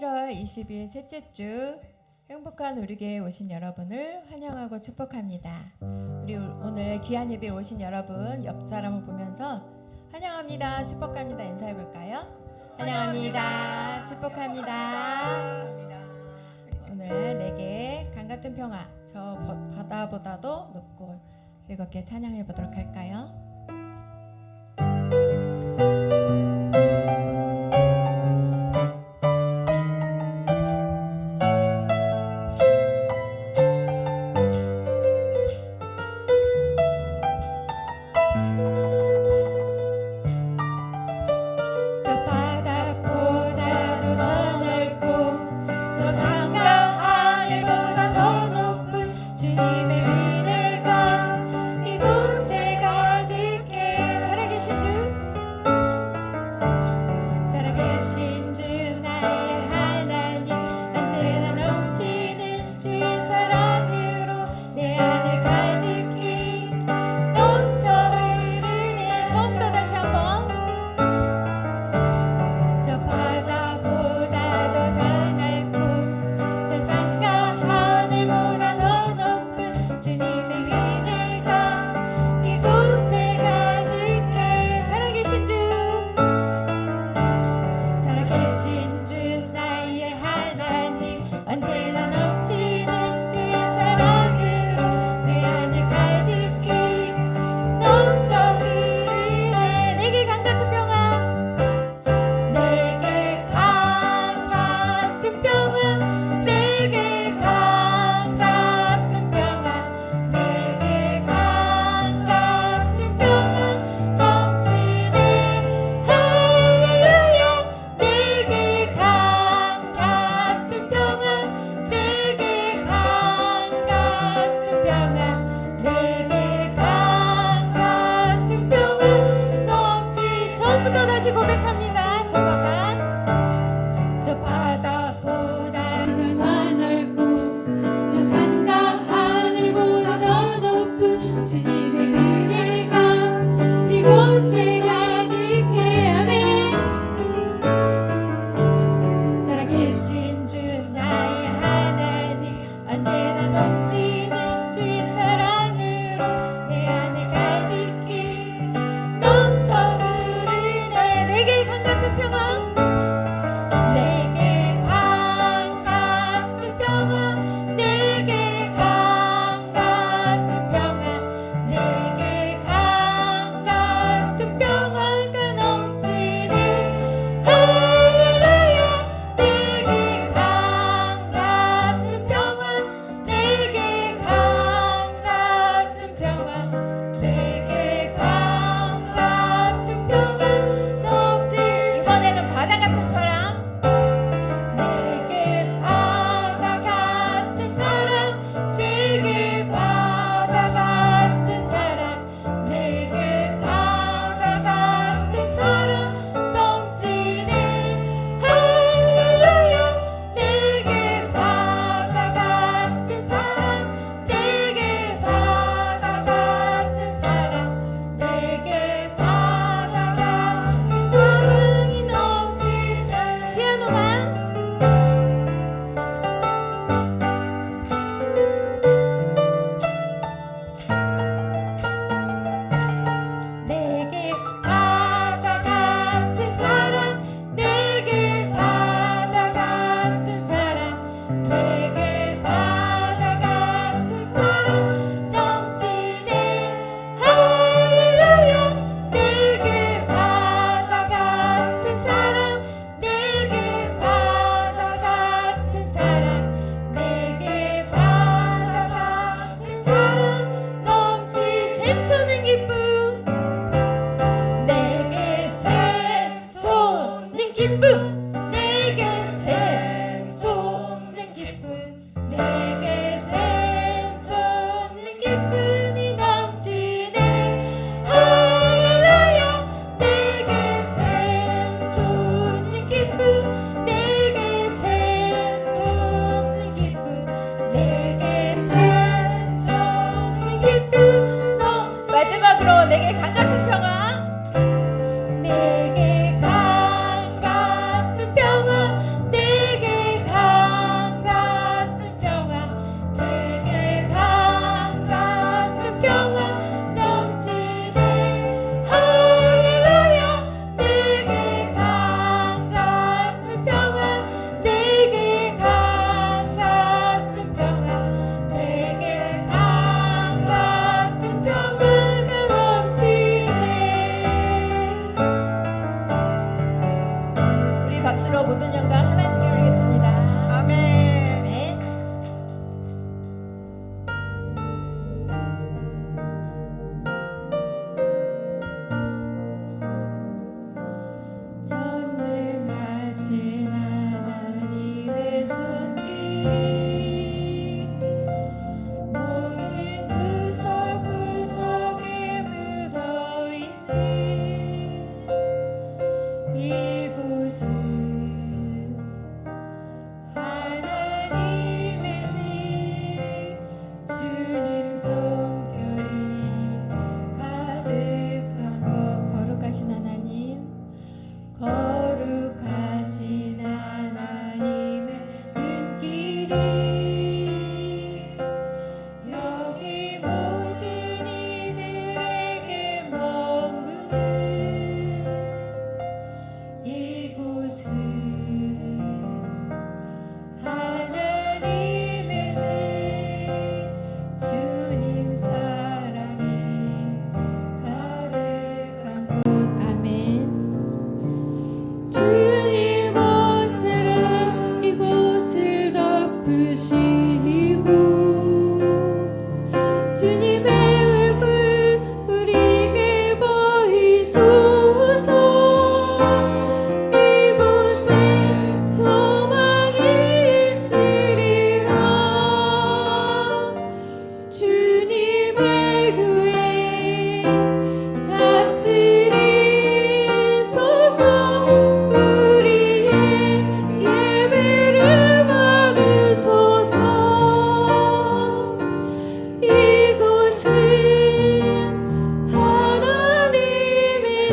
1월 20일 셋째 주 행복한 우리교회에 오신 여러분을 환영하고 축복합니다. 우리 오늘 귀한 예배에 오신 여러분 옆 사람을 보면서 환영합니다, 축복합니다 인사해 볼까요? 환영합니다, 축복합니다. 오늘 내게 강같은 평화, 저 바다보다도 높고 즐겁게 찬양해 보도록 할까요? 주님의 은혜가 이곳에 가득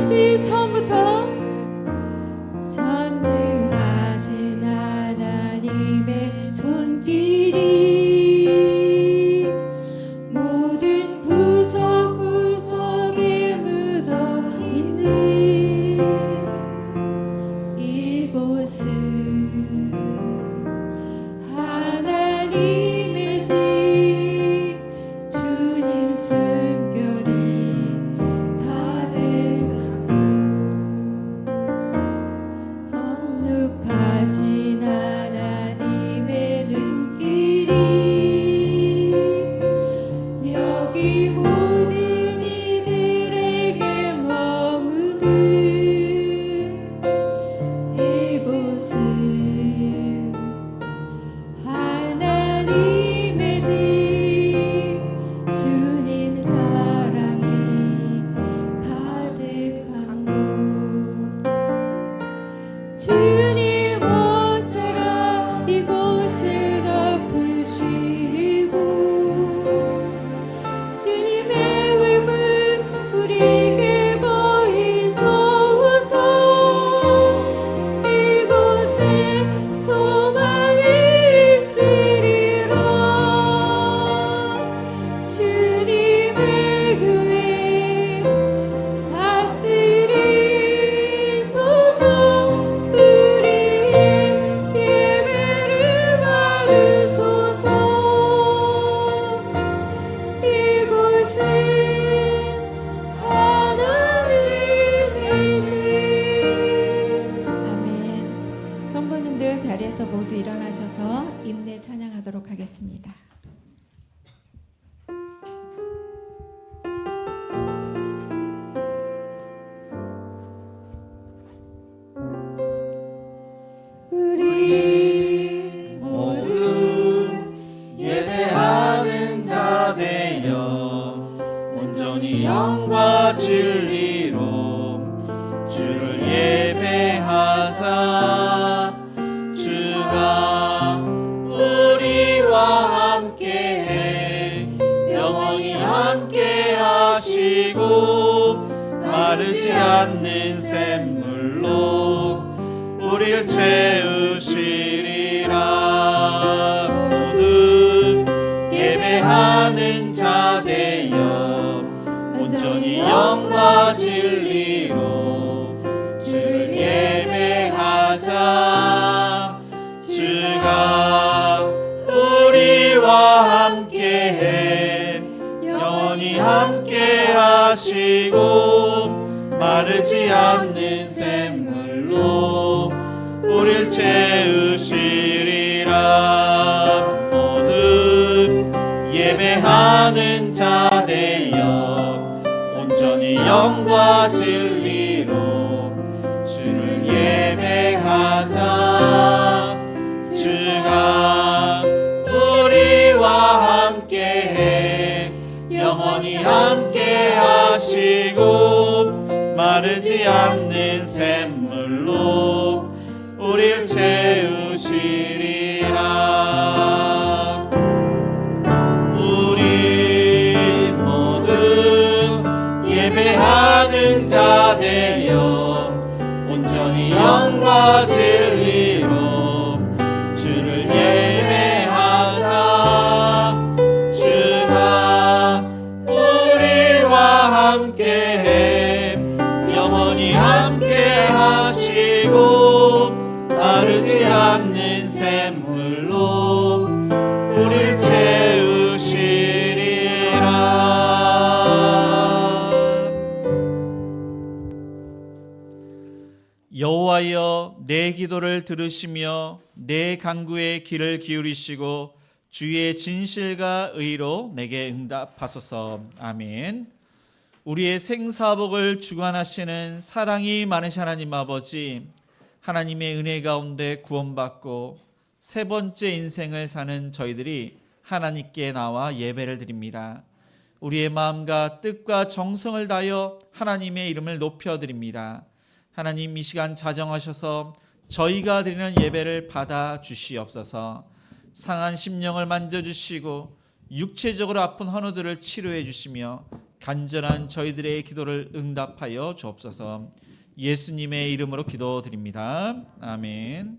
하나님이지 처음부터 전능하신 하나님의 손길이 모든 구석구석에 묻어있는 이곳은 하나님의 집 주님 숨결이 거룩하신 하나님의 눈길이 여기 모든 이들에게 머무는 이곳은 하나님의 집 주님 사랑이 가득한 곳 주님 어쩌라 이곳을 덮으시고 주님의 얼굴 우리에게 보이소서 이곳에 소망이 있으리라 주님의 교회 다스리소서 우리의 예배를 받으소서 이곳은 하나님의 집 아멘. 성도님들 자리에서 모두 일어나셔서 임내 찬양하도록 하겠습니다. 우리 모두 예배하는 자 되어 온전히 영과 진리로 주를 예배하자. 주가 우리와 함께해 영원히 함께하시고 마르지 않는 샘물로 우리를 채우시리라. 모두 예배하는 자 되어 온전히 영과 진리로 주를 예배하자. 주가 우리와 함께해 영원히 함께하시고 마르지 않는 샘물로 우릴 채우시리라. 모두 예배하는 자 되어 온전히 영과 진리로 주를 예배하자. 주가 우리와 함께해 영원히 함께하시고 마르지 않는 샘물로 우릴 채우시리라. 우리 모두 예배하는 자 되어 온전히 영과 진리로 주를 예배하자. 주가 우리와 함께해 영원히 함께하시고 마르지 않는 샘물로 우릴 채우시리라. 여호와여 내 기도를 들으시며 내 간구에 귀를 기울이시고 주의 진실과 의로 내게 응답하소서. 아멘. 우리의 생사복을 주관하시는 사랑이 많으신 하나님 아버지, 하나님의 은혜 가운데 구원받고 세 번째 인생을 사는 저희들이 하나님께 나와 예배를 드립니다. 우리의 마음과 뜻과 정성을 다하여 하나님의 이름을 높여드립니다. 하나님, 이 시간 자정하셔서 저희가 드리는 예배를 받아 주시옵소서. 상한 심령을 만져주시고 육체적으로 아픈 환우들을 치료해 주시며 간절한 저희들의 기도를 응답하여 주옵소서. 예수님의 이름으로 기도드립니다. 아멘.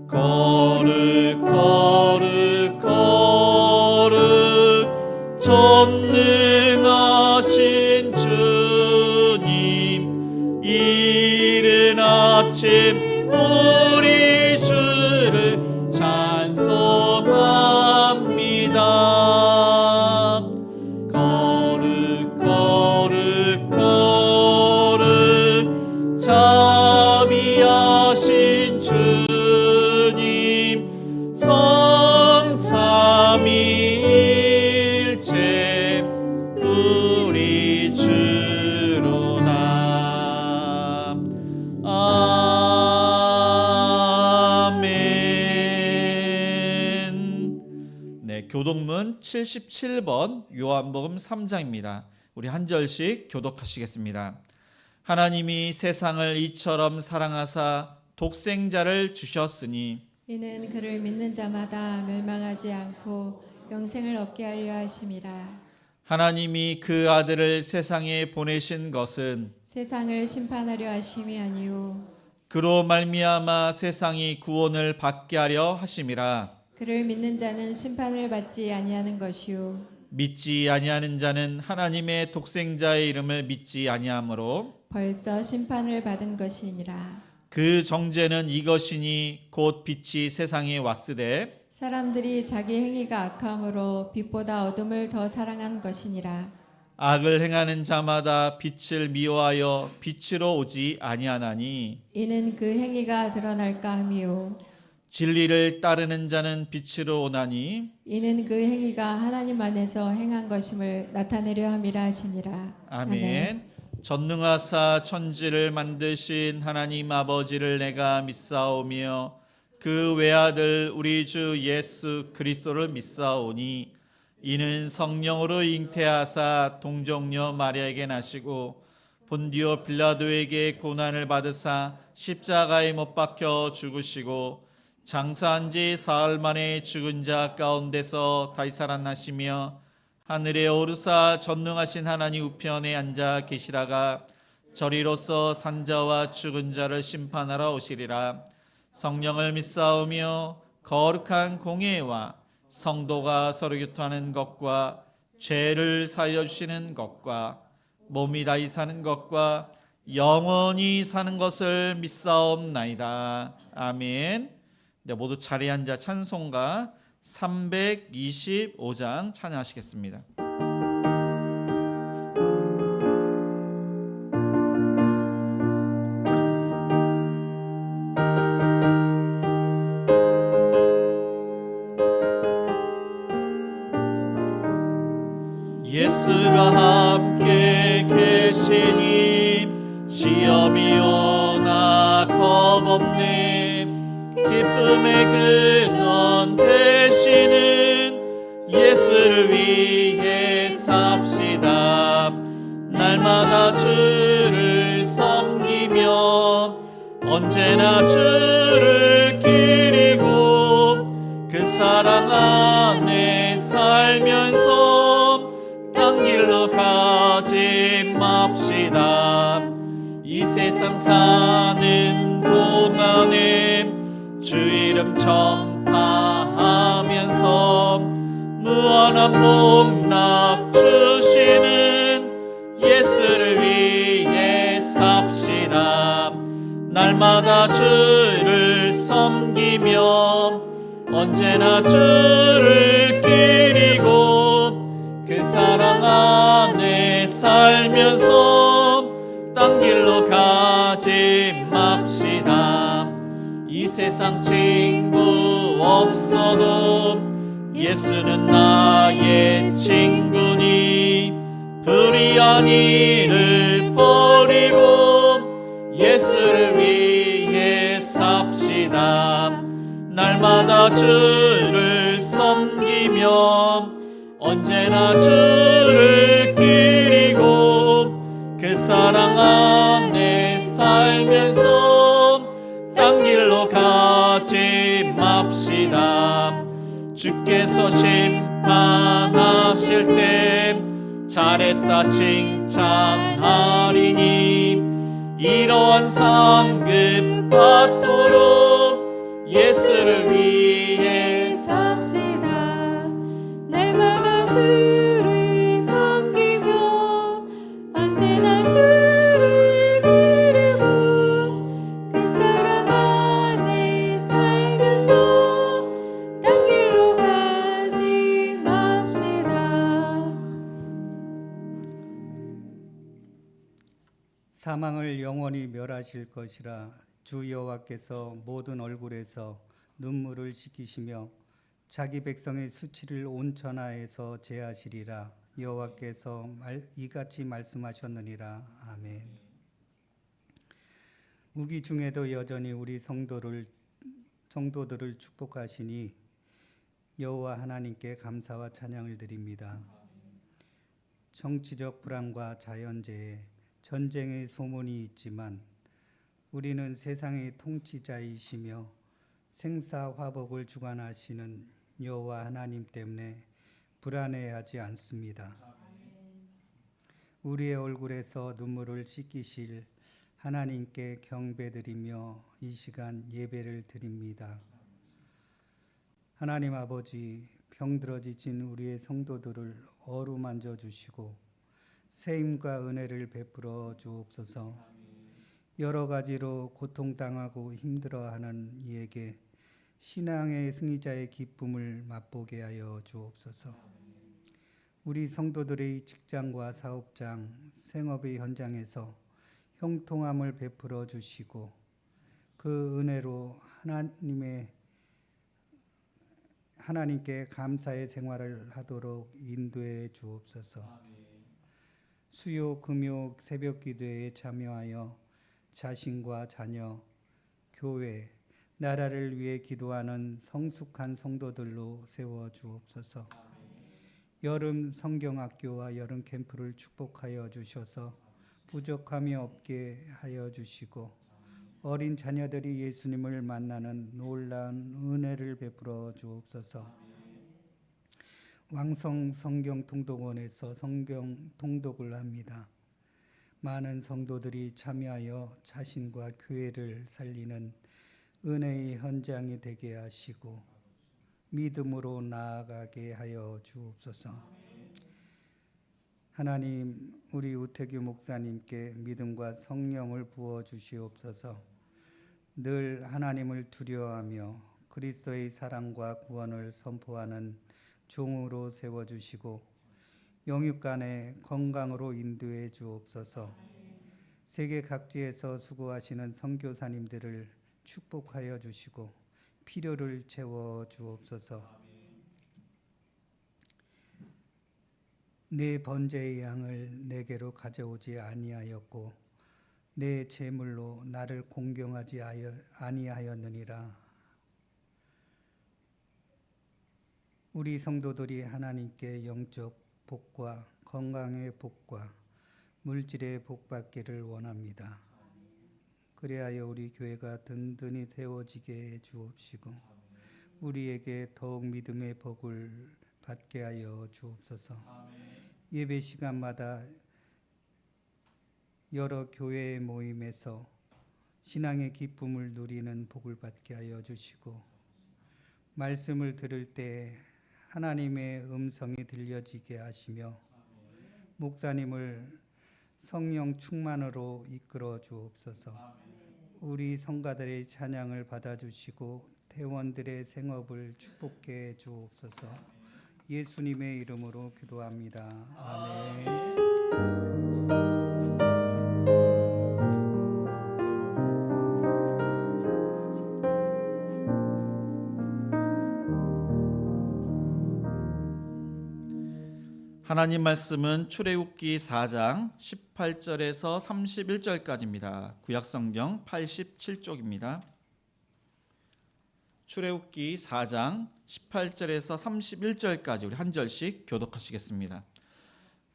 거룩 거룩 거룩 전능하신 주님, 이른 아침 우리 주를 찬송합니다. 거룩 거룩 거룩 자비하신 주님, 성삼위일체 우리 주로다. 아멘. 네, 교독문 77번 요한복음 3장입니다. 우리 한 절씩 교독하시겠습니다. 하나님이 세상을 이처럼 사랑하사 독생자를 주셨으니 이는 그를 믿는 자마다 멸망하지 않고 영생을 얻게 하려 하심이라. 하나님이 그 아들을 세상에 보내신 것은 세상을 심판하려 하심이 아니요 그로 말미암아 세상이 구원을 받게 하려 하심이라. 그를 믿는 자는 심판을 받지 아니하는 것이요 믿지 아니하는 자는 하나님의 독생자의 이름을 믿지 아니하므로 벌써 심판을 받은 것이니라. 그 정죄는 이것이니 곧 빛이 세상에 왔으되 사람들이 자기 행위가 악함으로 빛보다 어둠을 더 사랑한 것이니라. 악을 행하는 자마다 빛을 미워하여 빛으로 오지 아니하나니 이는 그 행위가 드러날까 함이요 진리를 따르는 자는 빛으로 오나니 이는 그 행위가 하나님 안에서 행한 것임을 나타내려 함이라 하시니라. 아멘. 전능하사 천지를 만드신 하나님 아버지를 내가 믿사오며 그 외아들 우리 주 예수 그리스도를 믿사오니 이는 성령으로 잉태하사 동정녀 마리아에게 나시고 본디오 빌라도에게 고난을 받으사 십자가에 못 박혀 죽으시고 장사한 지 사흘 만에 죽은 자 가운데서 다시 살아나시며 하늘에 오르사 전능하신 하나님 우편에 앉아 계시다가 저리로서 산자와 죽은 자를 심판하러 오시리라. 성령을 믿사오며 거룩한 공예와 성도가 서로 교통하는 것과 죄를 사하여 주시는 것과 몸이 다시 사는 것과 영원히 사는 것을 믿사옵나이다. 아멘. 네, 모두 자리에 앉아 찬송가 325장 찬양하시겠습니다. 예수가 함께 계시니 시험이 오나 겁없네. 기쁨의 근원 되시는 예수를 위해 삽시다. 날마다 주를 섬기며 언제나 주를 기리고 그 사랑 안에 살면서 딴 길로 가지 맙시다. 이 세상 사는 동안에 주 이름 전파하면서 무한한 복락 주시는 예수를 위해 삽시다. 날마다 주를 섬기며 언제나 주를 기리고 그 사랑 안에 살면서 딴 길로 가지 맙시다. 이 세상 친구 없어도 예수는 나의 친구니 불의한 일을 버리고 예수를 위해 삽시다. 날마다 주를 섬기며 언제나 주를 기리고 그 사랑 안에 살면서 맙시다. 주께서 심판하실 때 잘했다 칭찬하리니 이런 상급 받도록 예수를 위해 삽시다. 날마다 주를 섬기며 언제나 주를 기르고 그 사랑 안에 살면서 딴 길로 가지 맙시다. 사망을 영원히 멸하실 것이라. 주 여호와께서 모든 얼굴에서 눈물을 씻기시며 자기 백성의 수치를 온 천하에서 제하시리라. 여호와께서 이같이 말씀하셨느니라. 아멘. 우기 중에도 여전히 우리 성도들을 축복하시니 여호와 하나님께 감사와 찬양을 드립니다. 정치적 불안과 자연재해, 전쟁의 소문이 있지만 우리는 세상의 통치자이시며 생사화복을 주관하시는 여호와 하나님 때문에 불안해하지 않습니다. 우리의 얼굴에서 눈물을 씻기실 하나님께 경배드리며 이 시간 예배를 드립니다. 하나님 아버지, 병들어 지친 우리의 성도들을 어루만져 주시고 새 힘과 은혜를 베풀어 주옵소서. 여러 가지로 고통당하고 힘들어하는 이에게 신앙의 승리자의 기쁨을 맛보게 하여 주옵소서. 우리 성도들의 직장과 사업장, 생업의 현장에서 형통함을 베풀어 주시고 그 은혜로 하나님께 감사의 생활을 하도록 인도해 주옵소서. 수요, 금요, 새벽 기도에 참여하여 자신과 자녀, 교회, 나라를 위해 기도하는 성숙한 성도들로 세워 주옵소서. 여름 성경학교와 여름 캠프를 축복하여 주셔서 부족함이 없게 하여 주시고 어린 자녀들이 예수님을 만나는 놀라운 은혜를 베풀어 주옵소서. 왕성 성경 통독원에서 성경 통독을 합니다. 많은 성도들이 참여하여 자신과 교회를 살리는 은혜의 현장이 되게 하시고 믿음으로 나아가게 하여 주옵소서. 하나님, 우리 우태규 목사님께 믿음과 성령을 부어 주시옵소서. 늘 하나님을 두려워하며 그리스도의 사랑과 구원을 선포하는 종으로 세워주시고 영육간의 건강으로 인도해 주옵소서. 세계 각지에서 수고하시는 선교사님들을 축복하여 주시고 필요를 채워 주옵소서. 내 번제의 양을 내게로 가져오지 아니하였고 내 제물로 나를 공경하지 아니하였느니라. 우리 성도들이 하나님께 영적 복과 건강의 복과 물질의 복 받기를 원합니다. 그리하여 우리 교회가 든든히 세워지게 해 주옵시고 우리에게 더욱 믿음의 복을 받게 하여 주옵소서. 예배 시간마다 여러 교회의 모임에서 신앙의 기쁨을 누리는 복을 받게 하여 주시고 말씀을 들을 때 하나님의 음성이 들려지게 하시며 목사님을 성령 충만으로 이끌어 주옵소서. 우리 성가들의 찬양을 받아주시고 대원들의 생업을 축복해 주옵소서. 예수님의 이름으로 기도합니다. 아멘. 하나님 말씀은 출애굽기 4장 18절에서 31절까지입니다. 구약성경 87쪽입니다. 출애굽기 4장 18절에서 31절까지 우리 한 절씩 교독하시겠습니다.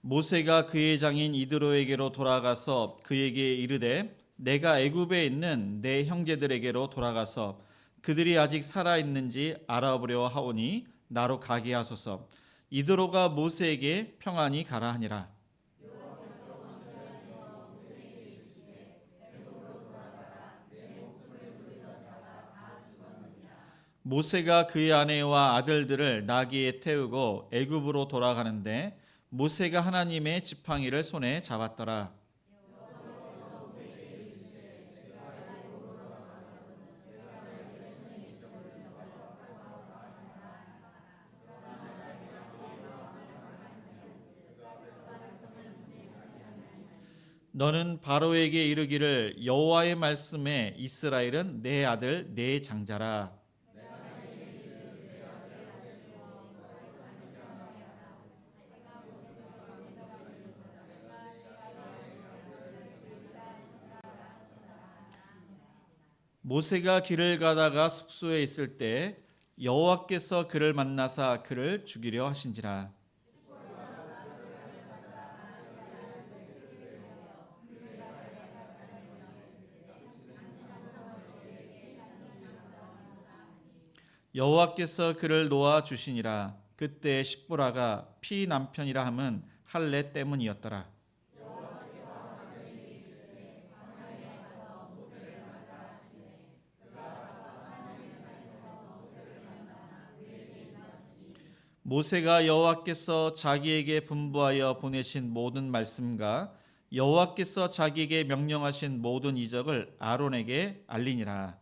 모세가 그의 장인 이드로에게로 돌아가서 그에게 이르되 내가 애굽에 있는 내 형제들에게로 돌아가서 그들이 아직 살아 있는지 알아보려 하오니 나로 가게 하소서. 이드로가 모세에게 평안히 가라 하니라. 모세가 그의 아내와 아들들을 나귀에 태우고 애굽으로 돌아가는데 모세가 하나님의 지팡이를 손에 잡았더라. 너는 바로에게 이르기를 여호와의 말씀에 이스라엘은 내 아들 내 장자라. 모세가 길을 가다가 숙소에 있을 때 여호와께서 그를 만나사 그를 죽이려 하신지라. 여호와께서 그를 놓아 주시니라. 그때 십보라가 피 남편이라 함은 할례 때문이었더라. 모세가 여호와께서 자기에게 분부하여 보내신 모든 말씀과 여호와께서 자기에게 명령하신 모든 이적을 아론에게 알리니라.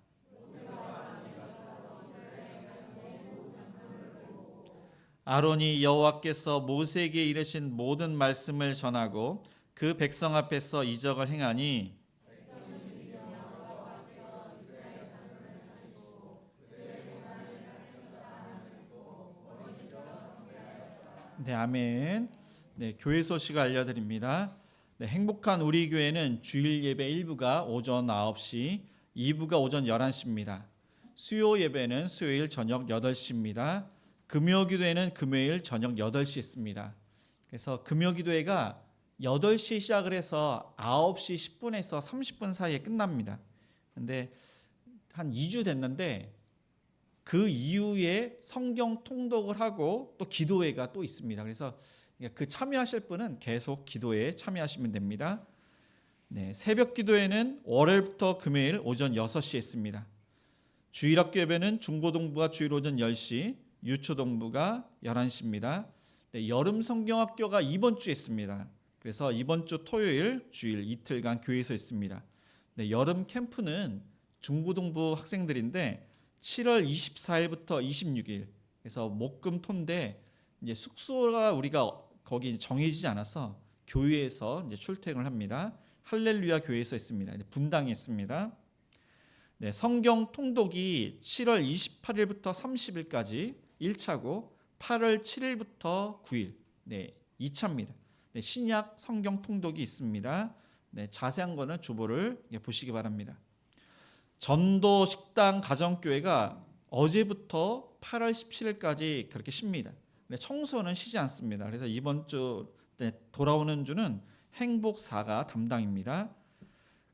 아론이 여호와께서 모세에게 이르신 모든 말씀을 전하고 그 백성 앞에서 이적을 행하니 네, 아멘. 네, 교회 소식을 알려드립니다. 네, 행복한 우리 교회는 주일 예배 1부가 오전 9시, 2부가 오전 11시입니다. 수요 예배는 수요일 저녁 8시입니다. 금요 기도회는 금요일 저녁 8시에 있습니다. 그래서 금요 기도회가 8시에 시작을 해서 9시 10분에서 30분 사이에 끝납니다. 근데 한 2주 됐는데 그 이후에 성경 통독을 하고 또 기도회가 또 있습니다. 그래서 그 참여하실 분은 계속 기도회에 참여하시면 됩니다. 네, 새벽 기도회는 월요일부터 금요일 오전 6시에 있습니다. 주일학교 예배는 중고동부가 주일 오전 10시, 유초동부가 11시입니다. 네, 여름 성경학교가 이번 주에 있습니다. 그래서 이번 주 토요일, 주일 이틀간 교회에서 있습니다. 네, 여름 캠프는 중고동부 학생들인데 7월 24일부터 26일, 그래서 목금토인데 이제 숙소가 우리가 거기 정해지지 않아서 교회에서 이제 출퇴근을 합니다. 할렐루야 교회에서 있습니다. 분당에 있습니다. 네, 성경 통독이 7월 28일부터 30일까지 1차고 8월 7일부터 9일, 네, 2차입니다. 네, 신약 성경 통독이 있습니다. 네, 자세한 거는 주보를 보시기 바랍니다. 전도 식당 가정교회가 어제부터 8월 17일까지 그렇게 쉽니다. 청소는 쉬지 않습니다. 그래서 이번 주 돌아오는 주는 행복사가 담당입니다.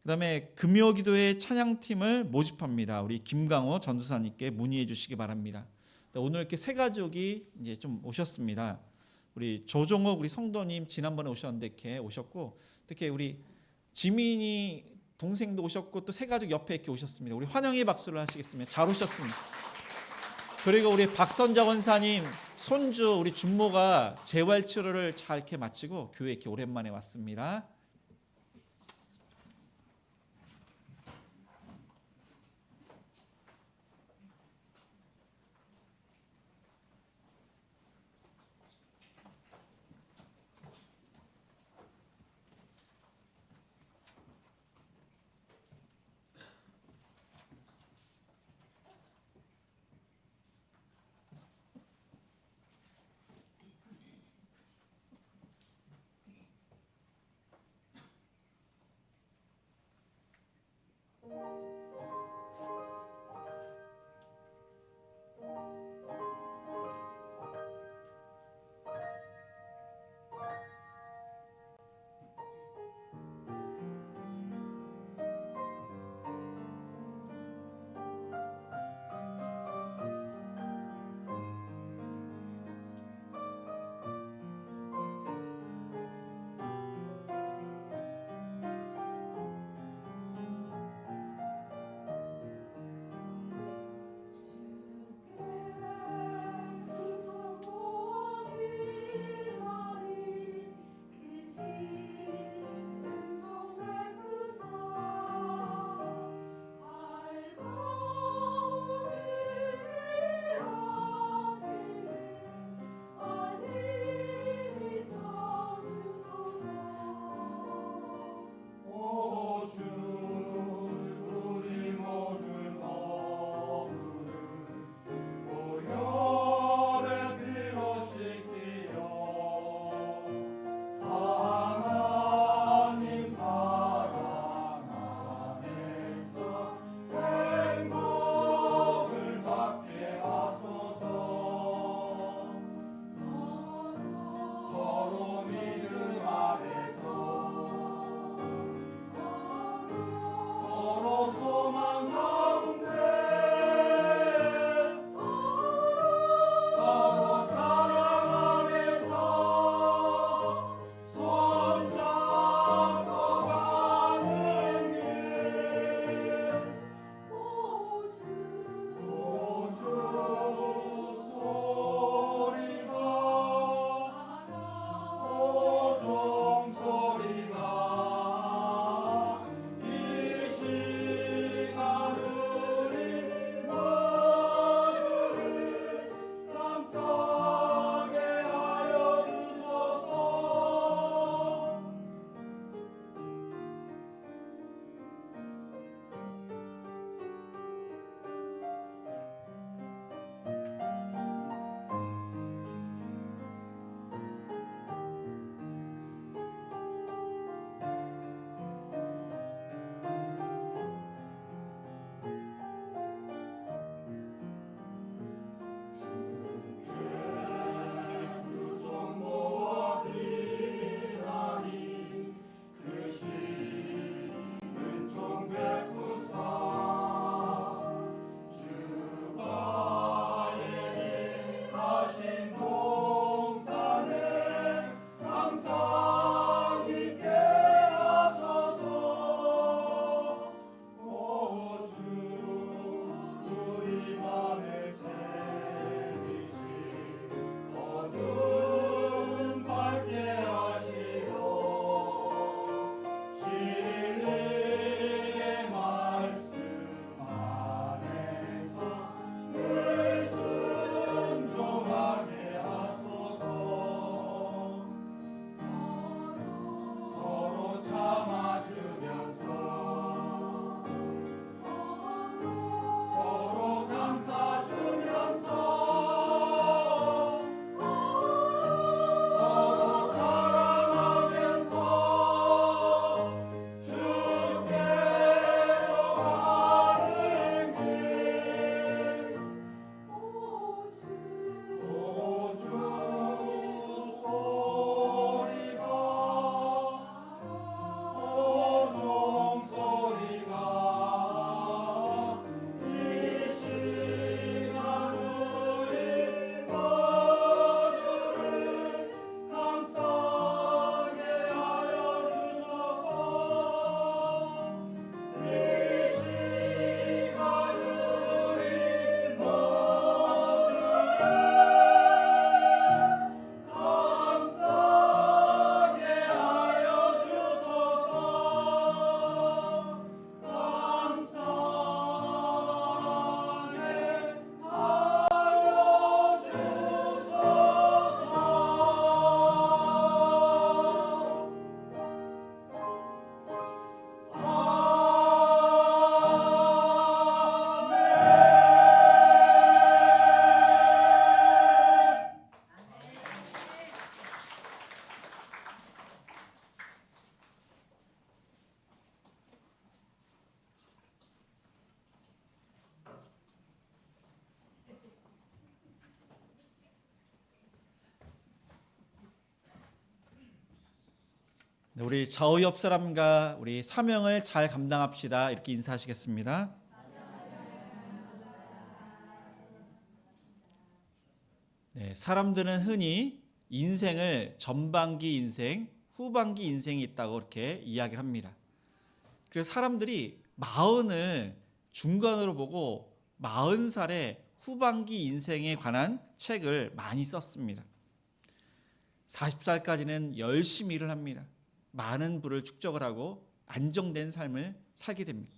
그다음에 금요기도회 찬양팀을 모집합니다. 우리 김강호 전도사님께 문의해 주시기 바랍니다. 오늘 이렇게 세 가족이 이제 좀 오셨습니다. 우리 조종옥 우리 성도님 지난번에 오셨는데 이렇게 오셨고, 특히 우리 지민이 동생도 오셨고 또 세 가족 옆에 이렇게 오셨습니다. 우리 환영의 박수를 하시겠습니다. 잘 오셨습니다. 그리고 우리 박선자 원사님 손주 우리 준모가 재활 치료를 잘 이렇게 마치고 교회 이렇게 오랜만에 왔습니다. 우리 좌우 옆 사람과 우리 사명을 잘 감당합시다. 이렇게 인사하시겠습니다. 네, 사람들은 흔히 인생을 전반기 인생, 후반기 인생이 있다고 이렇게 이야기를 합니다. 그래서 사람들이 40을 중간으로 보고 40살의 후반기 인생에 관한 책을 많이 썼습니다. 40살까지는 열심히 일을 합니다. 많은 부를 축적을 하고 안정된 삶을 살게 됩니다.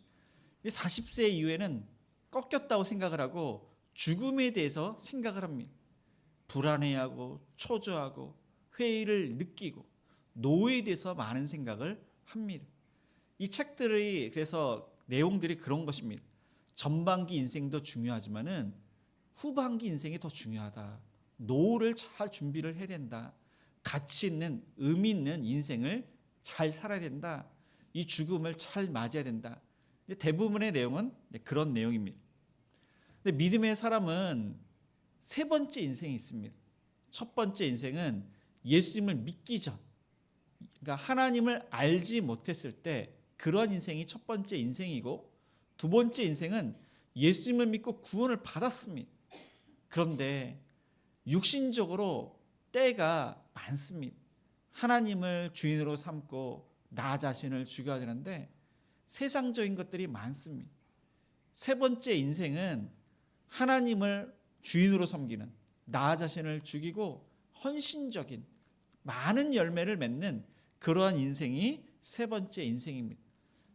40세 이후에는 꺾였다고 생각을 하고 죽음에 대해서 생각을 합니다. 불안해하고 초조하고 회의를 느끼고 노예에 대해서 많은 생각을 합니다. 이 책들이 그래서 내용들이 그런 것입니다. 전반기 인생도 중요하지만은 후반기 인생이 더 중요하다. 노후를 잘 준비를 해야 된다. 가치 있는 의미 있는 인생을 잘 살아야 된다. 이 죽음을 잘 맞아야 된다. 대부분의 내용은 그런 내용입니다. 근데 믿음의 사람은 세 번째 인생이 있습니다. 첫 번째 인생은 예수님을 믿기 전, 그러니까 하나님을 알지 못했을 때 그런 인생이 첫 번째 인생이고, 두 번째 인생은 예수님을 믿고 구원을 받았습니다. 그런데 육신적으로 때가 많습니다. 하나님을 주인으로 삼고 나 자신을 죽여야 되는데 세상적인 것들이 많습니다. 세 번째 인생은 하나님을 주인으로 섬기는 나 자신을 죽이고 헌신적인 많은 열매를 맺는 그러한 인생이 세 번째 인생입니다.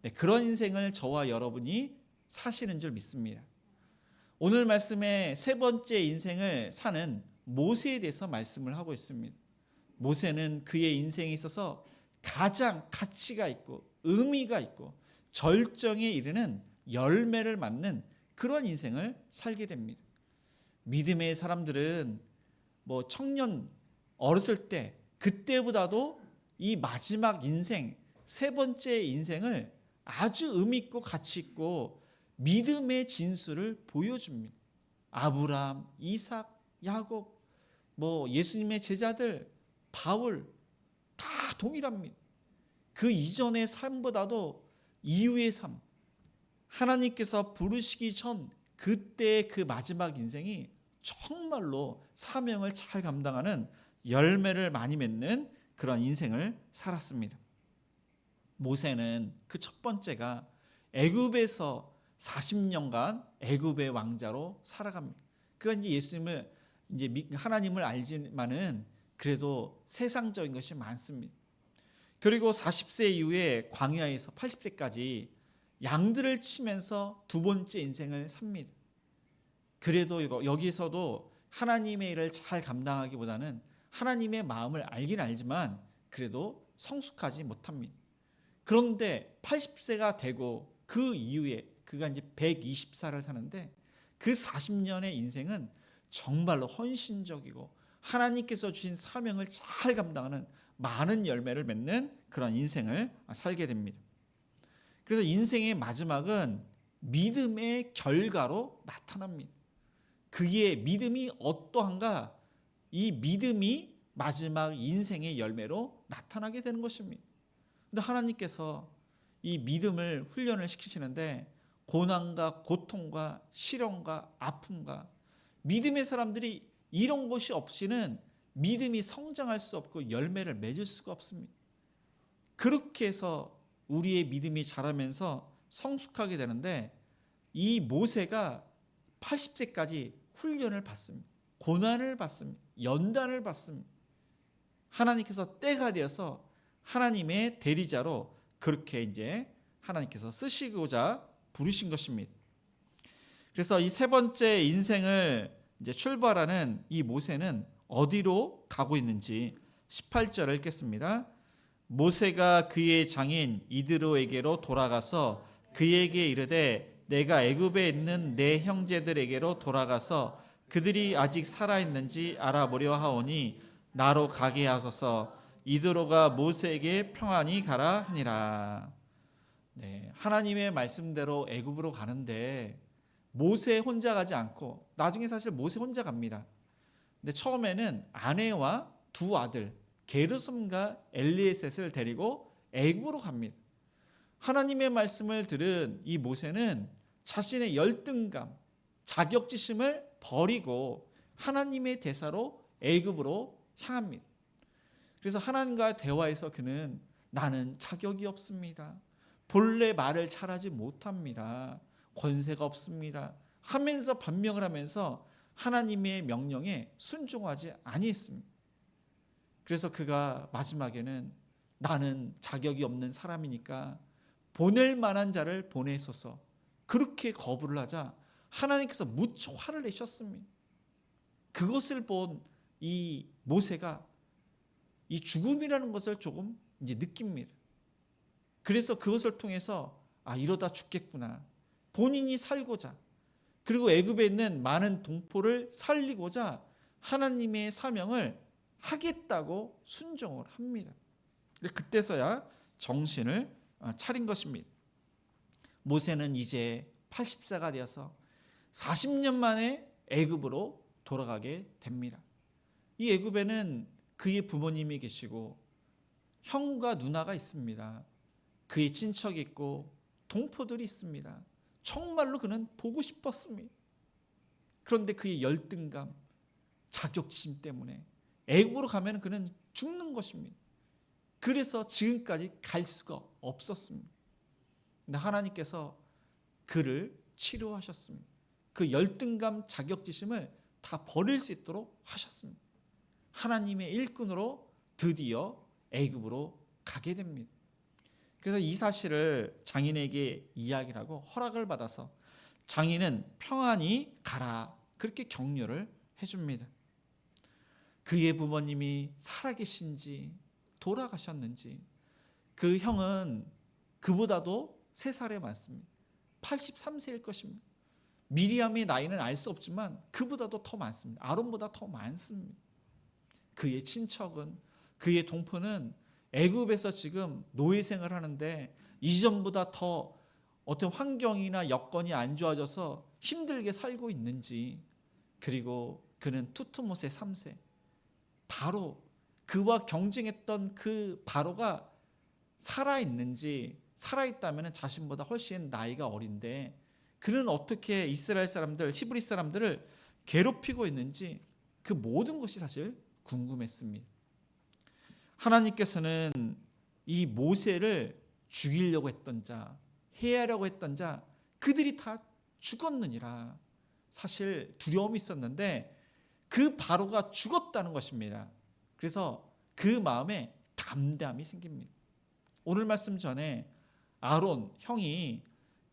네, 그런 인생을 저와 여러분이 사시는 줄 믿습니다. 오늘 말씀에 세 번째 인생을 사는 모세에 대해서 말씀을 하고 있습니다. 모세는 그의 인생에 있어서 가장 가치가 있고 의미가 있고 절정에 이르는 열매를 맞는 그런 인생을 살게 됩니다. 믿음의 사람들은 청년 어렸을 때 그때보다도 이 마지막 인생 세 번째 인생을 아주 의미 있고 가치 있고 믿음의 진수를 보여줍니다. 아브라함, 이삭, 야곱, 예수님의 제자들, 바울 다 동일합니다. 그 이전의 삶보다도 이후의 삶, 하나님께서 부르시기 전 그때의 그 마지막 인생이 정말로 사명을 잘 감당하는 열매를 많이 맺는 그런 인생을 살았습니다. 모세는 그 첫 번째가 애굽에서 40년간 애굽의 왕자로 살아갑니다. 그가 이제 예수님을 하나님을 알지만은 그래도 세상적인 것이 많습니다. 그리고 40세 이후에 광야에서 80세까지 양들을 치면서 두 번째 인생을 삽니다. 그래도 여기서도 하나님의 일을 잘 감당하기보다는 하나님의 마음을 알긴 알지만 그래도 성숙하지 못합니다. 그런데 80세가 되고 그 이후에 그가 이제 120살을 사는데 그 40년의 인생은 정말로 헌신적이고 하나님께서 주신 사명을 잘 감당하는 많은 열매를 맺는 그런 인생을 살게 됩니다. 그래서 인생의 마지막은 믿음의 결과로 나타납니다. 그의 믿음이 어떠한가? 이 믿음이 마지막 인생의 열매로 나타나게 되는 것입니다. 근데 하나님께서 이 믿음을 훈련을 시키시는데 고난과 고통과 시련과 아픔과 믿음의 사람들이 이런 것이 없이는 믿음이 성장할 수 없고 열매를 맺을 수가 없습니다. 그렇게 해서 우리의 믿음이 자라면서 성숙하게 되는데 이 모세가 80세까지 훈련을 받습니다. 고난을 받습니다. 연단을 받습니다. 하나님께서 때가 되어서 하나님의 대리자로 그렇게 이제 하나님께서 쓰시고자 부르신 것입니다. 그래서 이 세 번째 인생을 이제 출발하는 이 모세는 어디로 가고 있는지 18절을 읽겠습니다. 모세가 그의 장인 이드로에게로 돌아가서 그에게 이르되 내가 애굽에 있는 내 형제들에게로 돌아가서 그들이 아직 살아 있는지 알아보려 하오니 나로 가게 하소서. 이드로가 모세에게 평안히 가라 하니라. 네, 하나님의 말씀대로 애굽으로 가는데 모세 혼자 가지 않고 나중에 사실 모세 혼자 갑니다. 근데 처음에는 아내와 두 아들 게르솜과 엘리에셋을 데리고 애굽으로 갑니다. 하나님의 말씀을 들은 이 모세는 자신의 열등감, 자격지심을 버리고 하나님의 대사로 애굽으로 향합니다. 그래서 하나님과 대화에서 그는 나는 자격이 없습니다. 본래 말을 잘하지 못합니다. 권세가 없습니다. 하면서 반명을 하면서 하나님의 명령에 순종하지 아니했습니다. 그래서 그가 마지막에는 나는 자격이 없는 사람이니까 보낼 만한 자를 보내소서 그렇게 거부를 하자 하나님께서 무척 화를 내셨습니다. 그것을 본 이 모세가 이 죽음이라는 것을 조금 이제 느낍니다. 그래서 그것을 통해서 이러다 죽겠구나. 본인이 살고자 그리고 애굽에 있는 많은 동포를 살리고자 하나님의 사명을 하겠다고 순종을 합니다. 그때서야 정신을 차린 것입니다. 모세는 이제 80세가 되어서 40년 만에 애굽으로 돌아가게 됩니다. 이 애굽에는 그의 부모님이 계시고 형과 누나가 있습니다. 그의 친척이 있고 동포들이 있습니다. 정말로 그는 보고 싶었습니다. 그런데 그의 열등감, 자격지심 때문에 애굽으로 가면 그는 죽는 것입니다. 그래서 지금까지 갈 수가 없었습니다. 근데 하나님께서 그를 치료하셨습니다. 그 열등감, 자격지심을 다 버릴 수 있도록 하셨습니다. 하나님의 일꾼으로 드디어 애굽으로 가게 됩니다. 그래서 이 사실을 장인에게 이야기를 하고 허락을 받아서 장인은 평안히 가라 그렇게 격려를 해줍니다. 그의 부모님이 살아계신지 돌아가셨는지 그 형은 그보다도 3살에 많습니다. 83세일 것입니다. 미리암의 나이는 알 수 없지만 그보다도 더 많습니다. 아론보다 더 많습니다. 그의 친척은 그의 동포는 애굽에서 지금 노예 생활을 하는데 이전보다 더 어떤 환경이나 여건이 안 좋아져서 힘들게 살고 있는지 그리고 그는 투트모세 3세 바로 그와 경쟁했던 그 바로가 살아있는지 살아있다면 자신보다 훨씬 나이가 어린데 그는 어떻게 이스라엘 사람들 히브리 사람들을 괴롭히고 있는지 그 모든 것이 사실 궁금했습니다. 하나님께서는 이 모세를 죽이려고 했던 자, 해하려고 했던 자 그들이 다 죽었느니라. 사실 두려움이 있었는데 그 바로가 죽었다는 것입니다. 그래서 그 마음에 담담이 생깁니다. 오늘 말씀 전에 아론 형이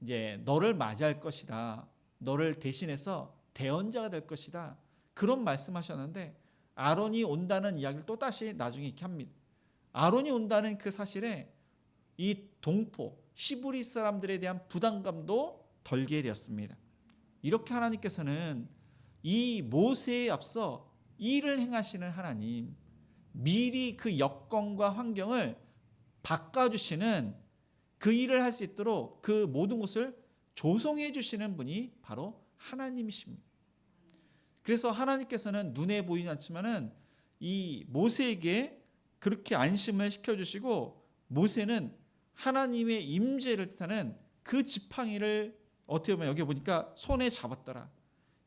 이제 너를 맞이할 것이다. 너를 대신해서 대언자가 될 것이다. 그런 말씀하셨는데 아론이 온다는 이야기를 또 다시 나중에 이렇게 합니다. 아론이 온다는 그 사실에 이 동포 히브리 사람들에 대한 부담감도 덜게 되었습니다. 이렇게 하나님께서는 이 모세에 앞서 일을 행하시는 하나님, 미리 그 여건과 환경을 바꿔주시는 그 일을 할 수 있도록 그 모든 것을 조성해 주시는 분이 바로 하나님이십니다. 그래서 하나님께서는 눈에 보이지 않지만은 이 모세에게 그렇게 안심을 시켜주시고 모세는 하나님의 임재를 뜻하는 그 지팡이를 어떻게 보면 여기 보니까 손에 잡았더라.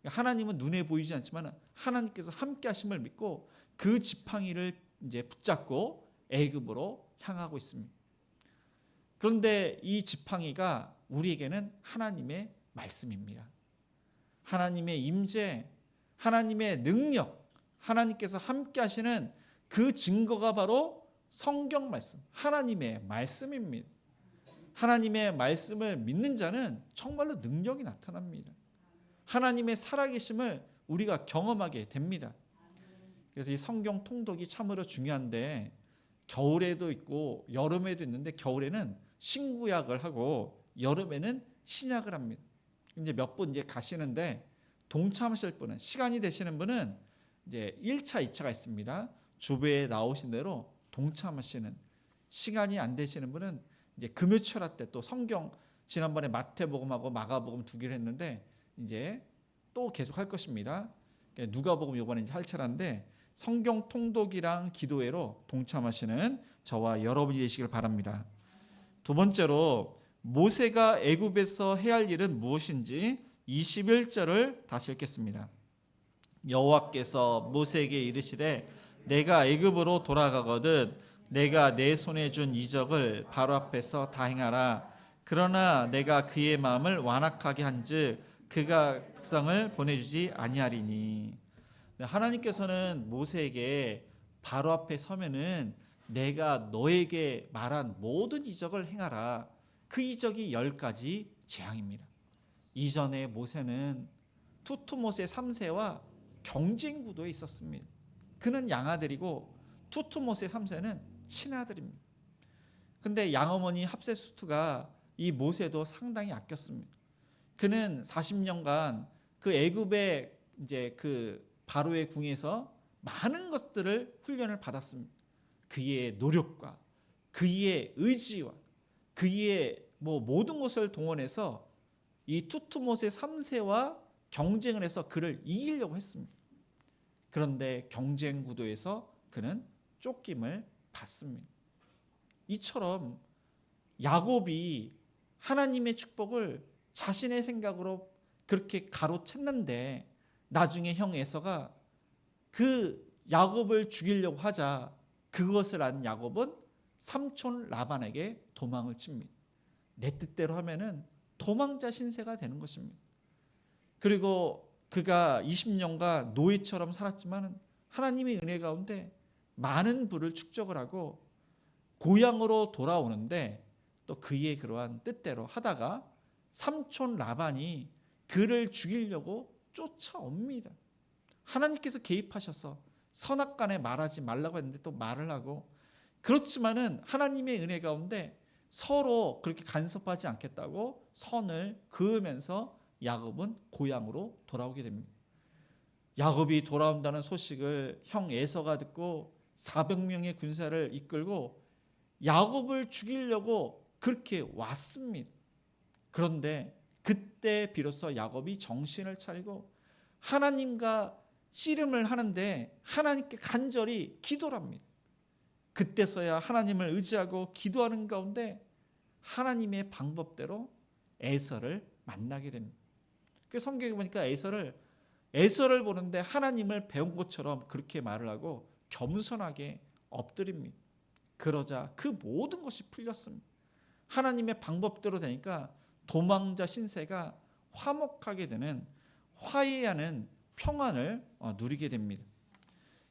하나님은 눈에 보이지 않지만 하나님께서 함께 하심을 믿고 그 지팡이를 이제 붙잡고 애굽으로 향하고 있습니다. 그런데 이 지팡이가 우리에게는 하나님의 말씀입니다. 하나님의 임재, 하나님의 능력, 하나님께서 함께 하시는 그 증거가 바로 성경 말씀, 하나님의 말씀입니다. 하나님의 말씀을 믿는 자는 정말로 능력이 나타납니다. 하나님의 살아계심을 우리가 경험하게 됩니다. 그래서 이 성경 통독이 참으로 중요한데 겨울에도 있고 여름에도 있는데 겨울에는 신구약을 하고 여름에는 신약을 합니다. 이제 몇 분 이제 가시는데 동참하실 분은 시간이 되시는 분은 이제 1차, 2차가 있습니다. 주배에 나오신 대로 동참하시는 시간이 안 되시는 분은 이제 금요철화 때 또 성경 지난번에 마태복음하고 마가복음 2개를 했는데 이제 또 계속 할 것입니다. 누가복음 이번에 이제 할 차례인데 성경 통독이랑 기도회로 동참하시는 저와 여러분이 되시길 바랍니다. 두 번째로 모세가 애굽에서 해야 할 일은 무엇인지 21절을 다시 읽겠습니다. 여호와께서 모세에게 이르시되 내가 애굽으로 돌아가거든 내가 내 손에 준 이적을 바로 앞에서 다 행하라. 그러나 내가 그의 마음을 완악하게 한즉 그가 백성을 보내주지 아니하리니. 하나님께서는 모세에게 바로 앞에 서면은 내가 너에게 말한 모든 이적을 행하라. 그 이적이 10가지 재앙입니다. 이전에 모세는 투투모세 3세와 경쟁 구도에 있었습니다. 그는 양아들이고 투투모세 3세는 친아들입니다. 근데 양어머니 합세수투가 이 모세도 상당히 아꼈습니다. 그는 40년간 그 애굽의 이제 그 바로의 궁에서 많은 것들을 훈련을 받았습니다. 그의 노력과 그의 의지와 그의 모든 것을 동원해서 이 투투모세 3세와 경쟁을 해서 그를 이기려고 했습니다. 그런데 경쟁 구도에서 그는 쫓김을 받습니다. 이처럼 야곱이 하나님의 축복을 자신의 생각으로 그렇게 가로챘는데 나중에 형 에서가 그 야곱을 죽이려고 하자 그것을 안 야곱은 삼촌 라반에게 도망을 칩니다. 내 뜻대로 하면은 도망자 신세가 되는 것입니다. 그리고 그가 20년간 노예처럼 살았지만 하나님의 은혜 가운데 많은 부를 축적을 하고 고향으로 돌아오는데 또 그의 그러한 뜻대로 하다가 삼촌 라반이 그를 죽이려고 쫓아옵니다. 하나님께서 개입하셔서 선악간에 말하지 말라고 했는데 또 말을 하고, 그렇지만은 하나님의 은혜 가운데 서로 그렇게 간섭하지 않겠다고 선을 그으면서 야곱은 고향으로 돌아오게 됩니다. 야곱이 돌아온다는 소식을 형 에서가 듣고 400명의 군사를 이끌고 야곱을 죽이려고 그렇게 왔습니다. 그런데 그때 비로소 야곱이 정신을 차리고 하나님과 씨름을 하는데 하나님께 간절히 기도를 합니다. 그때서야 하나님을 의지하고 기도하는 가운데 하나님의 방법대로 에서를 만나게 됩니다. 그래서 성경에 보니까 에서를 보는데 하나님을 배운 것처럼 그렇게 말을 하고 겸손하게 엎드립니다. 그러자 그 모든 것이 풀렸습니다. 하나님의 방법대로 되니까 도망자 신세가 화목하게 되는, 화해하는 평안을 누리게 됩니다.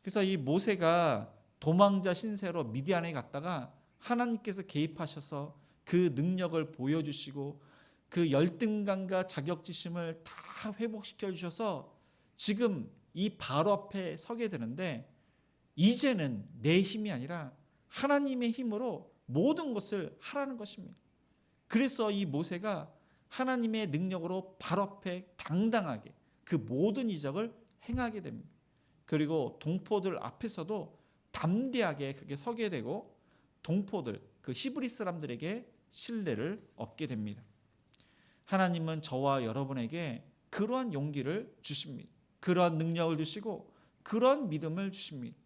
그래서 이 모세가 도망자 신세로 미디안에 갔다가 하나님께서 개입하셔서 그 능력을 보여주시고 그 열등감과 자격지심을 다 회복시켜 주셔서 지금 이 바로 앞에 서게 되는데, 이제는 내 힘이 아니라 하나님의 힘으로 모든 것을 하라는 것입니다. 그래서 이 모세가 하나님의 능력으로 바로 앞에 당당하게 그 모든 이적을 행하게 됩니다. 그리고 동포들 앞에서도 담대하게 그렇게 서게 되고 동포들, 그 히브리 사람들에게 신뢰를 얻게 됩니다. 하나님은 저와 여러분에게 그러한 용기를 주십니다. 그러한 능력을 주시고 그러한 믿음을 주십니다.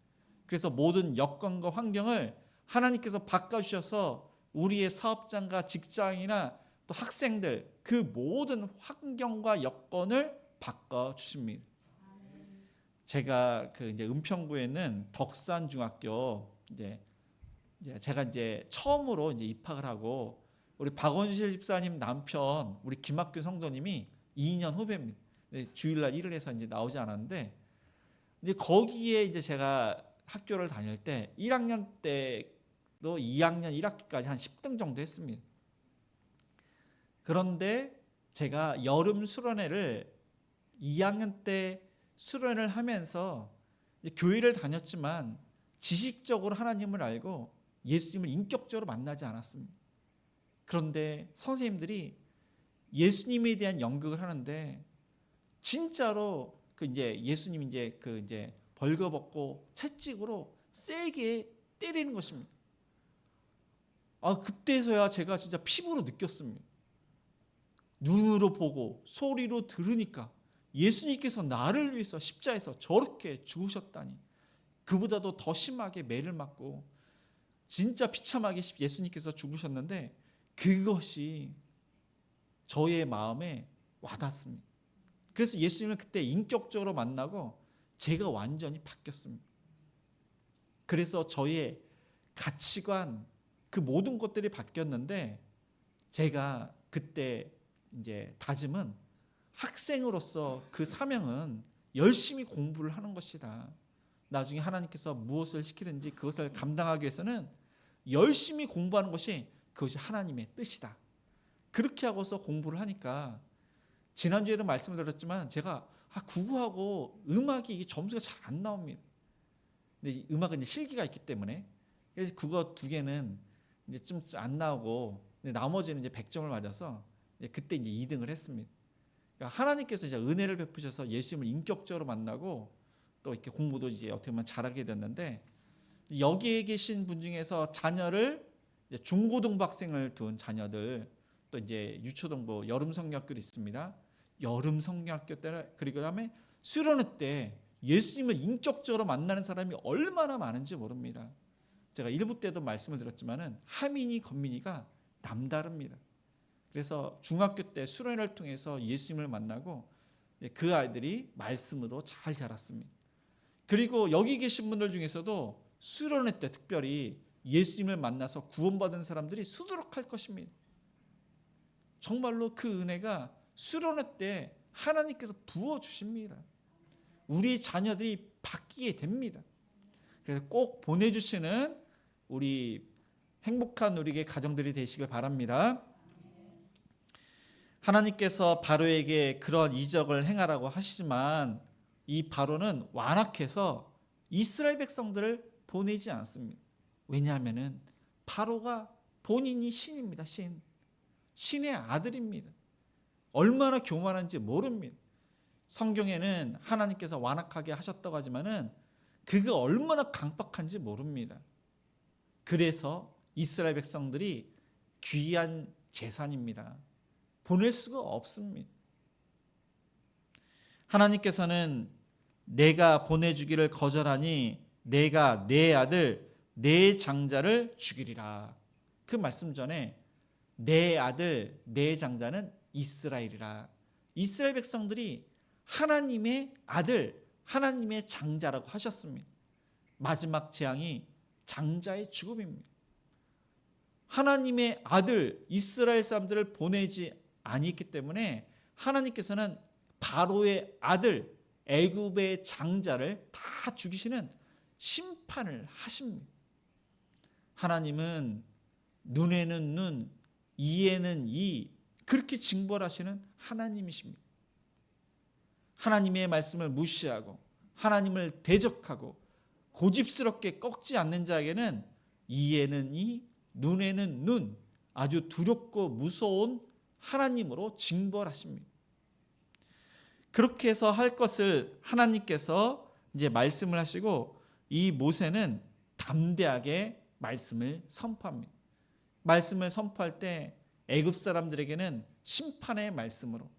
그래서 모든 여건과 환경을 하나님께서 바꿔주셔서 우리의 사업장과 직장이나 또 학생들, 그 모든 환경과 여건을 바꿔주십니다. 제가 그 이제 은평구에는 덕산 중학교 제가 이제 처음으로 이제 입학을 하고, 우리 박원실 집사님 남편 우리 김학규 성도님이 2년 후배입니다. 주일날 일을 해서 이제 나오지 않았는데, 이제 거기에 이제 제가 학교를 다닐 때 1학년 때도 2학년 1학기까지 한 10등 정도 했습니다. 그런데 제가 여름 수련회를 2학년 때 수련을 하면서 교회를 다녔지만 지식적으로 하나님을 알고 예수님을 인격적으로 만나지 않았습니다. 그런데 선생님들이 예수님에 대한 연극을 하는데 진짜로 그 이제 예수님 이제 벌거벗고 채찍으로 세게 때리는 것입니다. 그때서야 제가 진짜 피부로 느꼈습니다. 눈으로 보고 소리로 들으니까 예수님께서 나를 위해서 십자에서 저렇게 죽으셨다니, 그보다도 더 심하게 매를 맞고 진짜 비참하게 예수님께서 죽으셨는데 그것이 저의 마음에 와닿습니다. 그래서 예수님을 그때 인격적으로 만나고 제가 완전히 바뀌었습니다. 그래서 저의 가치관, 그 모든 것들이 바뀌었는데 제가 그때 이제 다짐은 학생으로서 그 사명은 열심히 공부를 하는 것이다. 나중에 하나님께서 무엇을 시키든지 그것을 감당하기 위해서는 열심히 공부하는 것이 그것이 하나님의 뜻이다. 그렇게 하고서 공부를 하니까 지난주에도 말씀을 드렸지만 제가 국어하고 음악이 이게 점수가 잘 안 나옵니다. 근데 음악은 이제 실기가 있기 때문에 그래서 국어 2개는 이제 좀 안 나오고 나머지는 이제 100점을 맞아서 그때 이제 2등을 했습니다. 그러니까 하나님께서 이제 은혜를 베푸셔서 예수님을 인격적으로 만나고 또 이렇게 공부도 이제 어떻게 보면 잘하게 됐는데 여기에 계신 분 중에서 자녀를 이제 중고등부 학생을 둔 자녀들 또 이제 유초등부 여름 성경학교도 있습니다. 여름 성경학교 때 그리고 그다음에 수련회 때 예수님을 인격적으로 만나는 사람이 얼마나 많은지 모릅니다. 제가 1부 때도 말씀을 드렸지만은 하민이 건민이가 남다릅니다. 그래서 중학교 때 수련회를 통해서 예수님을 만나고 그 아이들이 말씀으로 잘 자랐습니다. 그리고 여기 계신 분들 중에서도 수련회 때 특별히 예수님을 만나서 구원받은 사람들이 수두룩할 것입니다. 정말로 그 은혜가 수련회 때 하나님께서 부어주십니다. 우리 자녀들이 바뀌게 됩니다. 그래서 꼭 보내주시는 우리 행복한 우리의 가정들이 되시길 바랍니다. 하나님께서 바로에게 그런 이적을 행하라고 하시지만 이 바로는 완악해서 이스라엘 백성들을 보내지 않습니다. 왜냐하면 바로가 본인이 신입니다. 신의 아들입니다. 얼마나 교만한지 모릅니다. 성경에는 하나님께서 완악하게 하셨다고 하지만은 그가 얼마나 강박한지 모릅니다. 그래서 이스라엘 백성들이 귀한 재산입니다. 보낼 수가 없습니다. 하나님께서는 내가 보내주기를 거절하니 내가 내 아들 내 장자를 죽이리라. 그 말씀 전에 내 아들 내 장자는 이스라엘이라. 이스라엘 백성들이 하나님의 아들 하나님의 장자라고 하셨습니다. 마지막 재앙이 장자의 죽음입니다. 하나님의 아들 이스라엘 사람들을 보내지 아니기 때문에 하나님께서는 바로의 아들 애굽의 장자를 다 죽이시는 심판을 하십니다. 하나님은 눈에는 눈, 이에는 이 그렇게 징벌하시는 하나님이십니다. 하나님의 말씀을 무시하고 하나님을 대적하고 고집스럽게 꺾지 않는 자에게는 이에는 이, 눈에는 눈, 아주 두렵고 무서운 하나님으로 징벌하십니다. 그렇게 해서 할 것을 하나님께서 이제 말씀을 하시고 이 모세는 담대하게 말씀을 선포합니다. 말씀을 선포할 때 애굽 사람들에게는 심판의 말씀으로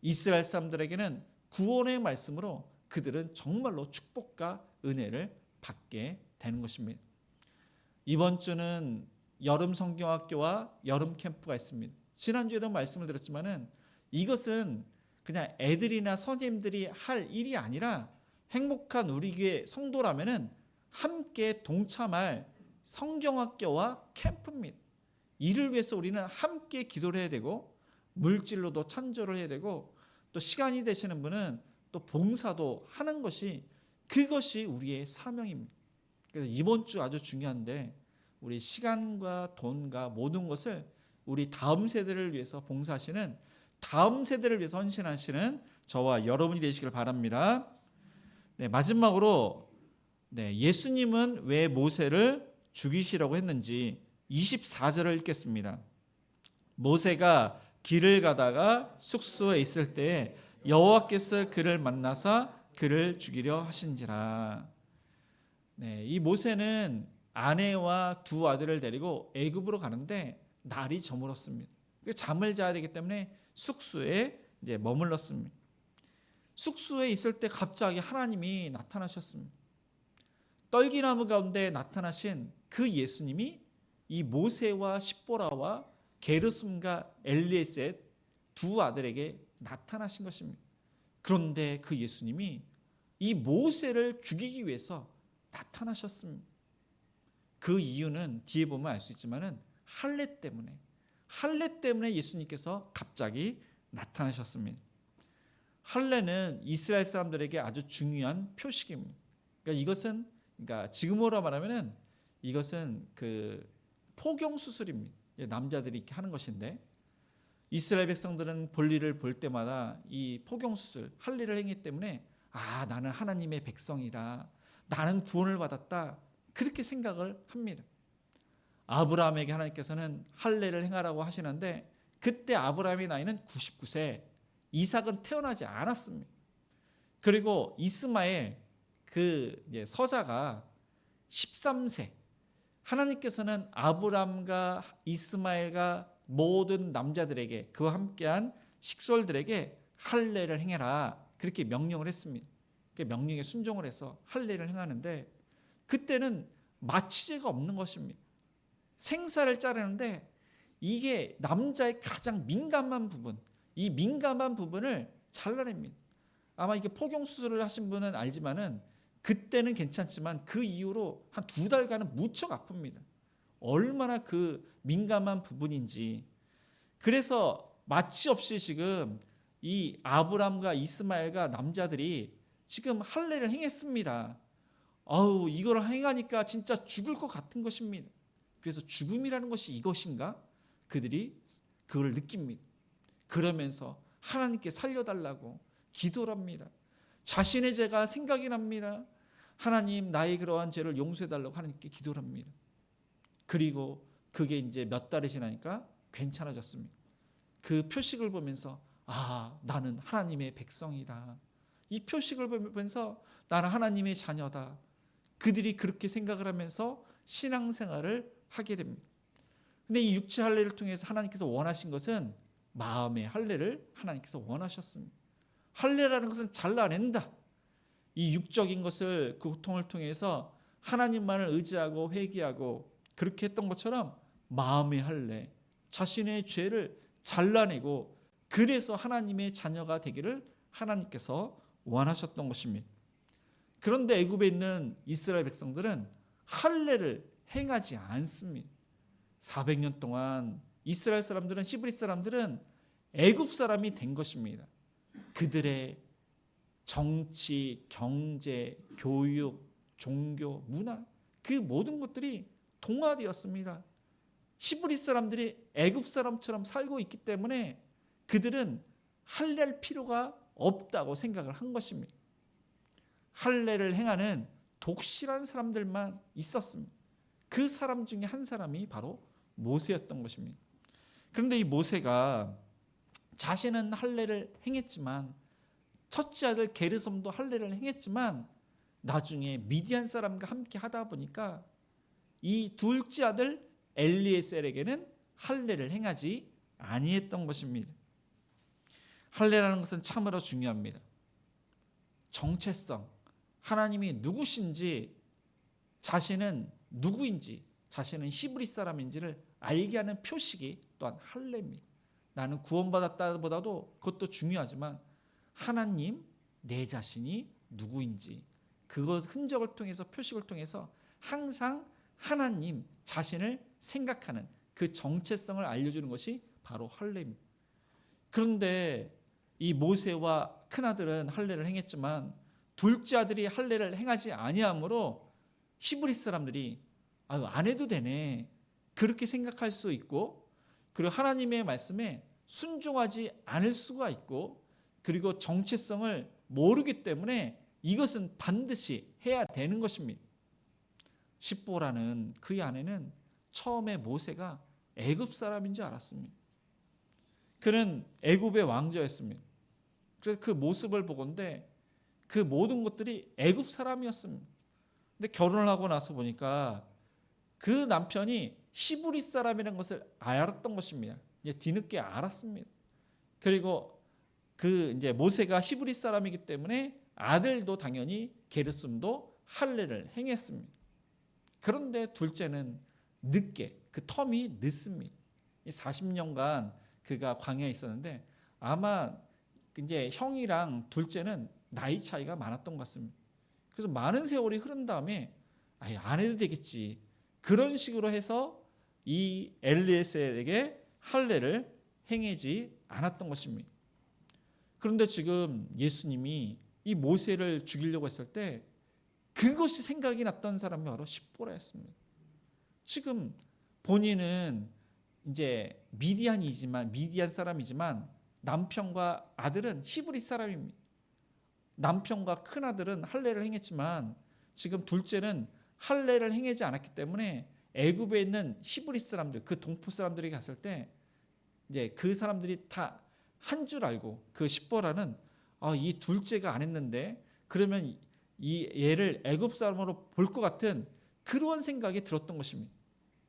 이스라엘 사람들에게는 구원의 말씀으로 그들은 정말로 축복과 은혜를 받게 되는 것입니다. 이번 주는 여름 성경학교와 여름 캠프가 있습니다. 지난주에도 말씀을 드렸지만은 이것은 그냥 애들이나 선생님들이 할 일이 아니라 행복한 우리 교회 성도라면은 함께 동참할 성경학교와 캠프입니다. 이를 위해서 우리는 함께 기도를 해야 되고 물질로도 찬조를 해야 되고 또 시간이 되시는 분은 또 봉사도 하는 것이 그것이 우리의 사명입니다. 그래서 이번 주 아주 중요한데 우리 시간과 돈과 모든 것을 우리 다음 세대를 위해서 봉사하시는 다음 세대를 위해서 헌신하시는 저와 여러분이 되시길 바랍니다. 네, 마지막으로 예수님은 왜 모세를 죽이시라고 했는지 24절을 읽겠습니다. 모세가 길을 가다가 숙소에 있을 때에 여호와께서 그를 만나사 그를 죽이려 하신지라. 이 모세는 아내와 두 아들을 데리고 애굽으로 가는데 날이 저물었습니다. 잠을 자야 되기 때문에 숙소에 이제 머물렀습니다. 숙소에 있을 때 갑자기 하나님이 나타나셨습니다. 떨기나무 가운데 나타나신 그 예수님이 이 모세와 십보라와 게르솜과 엘리에셋 두 아들에게 나타나신 것입니다. 그런데 그 예수님이 이 모세를 죽이기 위해서 나타나셨습니다. 그 이유는 뒤에 보면 알 수 있지만은 할례 때문에 예수님께서 갑자기 나타나셨습니다. 할례는 이스라엘 사람들에게 아주 중요한 표식입니다. 그러니까 이것은 지금으로 말하면은 이것은 그 포경 수술입니다. 남자들이 이렇게 하는 것인데 이스라엘 백성들은 볼일을 볼 때마다 이 포경 수술 할례를 행했기 때문에 나는 하나님의 백성이다. 나는 구원을 받았다. 그렇게 생각을 합니다. 아브라함에게 하나님께서는 할례를 행하라고 하시는데 그때 아브라함의 나이는 99세, 이삭은 태어나지 않았습니다. 그리고 이스마엘 그 서자가 13세. 하나님께서는 아브라함과 이스마엘과 모든 남자들에게 그와 함께한 식솔들에게 할례를 행해라 그렇게 명령을 했습니다. 그 명령에 순종을 해서 할례를 행하는데 그때는 마취제가 없는 것입니다. 생사를 자르는데 이게 남자의 가장 민감한 부분, 이 민감한 부분을 잘라냅니다. 아마 이게 포경 수술을 하신 분은 알지만은 그때는 괜찮지만 그 이후로 한 2달간은 무척 아픕니다. 얼마나 그 민감한 부분인지. 그래서 마취 없이 지금 이 아브람과 이스마엘과 남자들이 지금 할례를 행했습니다. 이걸 행하니까 진짜 죽을 것 같은 것입니다. 그래서 죽음이라는 것이 이것인가? 그들이 그걸 느낍니다. 그러면서 하나님께 살려달라고 기도를 합니다. 자신의 죄가 생각이 납니다. 하나님, 나의 그러한 죄를 용서해달라고 하나님께 기도를 합니다. 그리고 그게 이제 몇 달이 지나니까 괜찮아졌습니다. 그 표식을 보면서 나는 하나님의 백성이다. 이 표식을 보면서 나는 하나님의 자녀다. 그들이 그렇게 생각을 하면서 신앙생활을 하게 됩니다. 근데 이 육체 할례를 통해서 하나님께서 원하신 것은 마음의 할례를 하나님께서 원하셨습니다. 할례라는 것은 잘라낸다. 이 육적인 것을 그 고통을 통해서 하나님만을 의지하고 회개하고 그렇게 했던 것처럼 마음의 할례, 자신의 죄를 잘라내고 그래서 하나님의 자녀가 되기를 하나님께서 원하셨던 것입니다. 그런데 애굽에 있는 이스라엘 백성들은 할례를 행하지 않습니다. 400년 동안 이스라엘 사람들은, 히브리 사람들은 애굽 사람이 된 것입니다. 그들의 정치, 경제, 교육, 종교, 문화 그 모든 것들이 동화되었습니다. 히브리 사람들이 애굽 사람처럼 살고 있기 때문에 그들은 할례할 필요가 없다고 생각을 한 것입니다. 할례를 행하는 독실한 사람들만 있었습니다. 그 사람 중에 한 사람이 바로 모세였던 것입니다. 그런데 이 모세가 자신은 할례를 행했지만 첫째 아들 게르솜도 할례를 행했지만 나중에 미디안 사람과 함께 하다 보니까 이 둘째 아들 엘리에셀에게는 할례를 행하지 아니했던 것입니다. 할례라는 것은 참으로 중요합니다. 정체성, 하나님이 누구신지, 자신은 누구인지, 자신은 히브리 사람인지를 알게 하는 표식이 또한 할례입니다. 나는 구원받았다보다도 그것도 중요하지만 하나님, 내 자신이 누구인지 그것 흔적을 통해서, 표식을 통해서 항상 하나님 자신을 생각하는 그 정체성을 알려주는 것이 바로 할례입니다. 그런데 이 모세와 큰아들은 할례를 행했지만 둘째 아들이 할례를 행하지 아니하므로 히브리 사람들이 안 해도 되네 그렇게 생각할 수 있고, 그리고 하나님의 말씀에 순종하지 않을 수가 있고, 그리고 정체성을 모르기 때문에 이것은 반드시 해야 되는 것입니다. 십보라는 그의 아내는 처음에 모세가 애굽 사람인 줄 알았습니다. 그는 애굽의 왕자였습니다. 그래서 그 모습을 보건대 그 모든 것들이 애굽 사람이었습니다. 근데 결혼을 하고 나서 보니까 그 남편이 히브리 사람이라는 것을 알았던 것입니다. 이제 뒤늦게 알았습니다. 그리고 그 이제 모세가 히브리 사람이기 때문에 아들도 당연히 게르솜도 할례를 행했습니다. 그런데 둘째는 늦게, 그 텀이 늦습니다. 40년간 그가 광야에 있었는데 아마 이제 형이랑 둘째는 나이 차이가 많았던 것 같습니다. 그래서 많은 세월이 흐른 다음에 아예 안 해도 되겠지, 그런 식으로 해서 이 엘리에셀에게 할례를 행하지 않았던 것입니다. 그런데 지금 예수님이 이 모세를 죽이려고 했을 때 그것이 생각이 났던 사람이 바로 십보라였습니다. 지금 본인은 이제 미디안 사람이지만 남편과 아들은 히브리 사람입니다. 남편과 큰 아들은 할례를 행했지만 지금 둘째는 할례를 행하지 않았기 때문에 애굽에 있는 히브리 사람들, 그 동포 사람들이 갔을 때 이제 그 사람들이 다 한 줄 알고, 그 십보라는 이 둘째가 안 했는데 그러면 이 얘를 애굽 사람으로 볼 것 같은 그런 생각이 들었던 것입니다.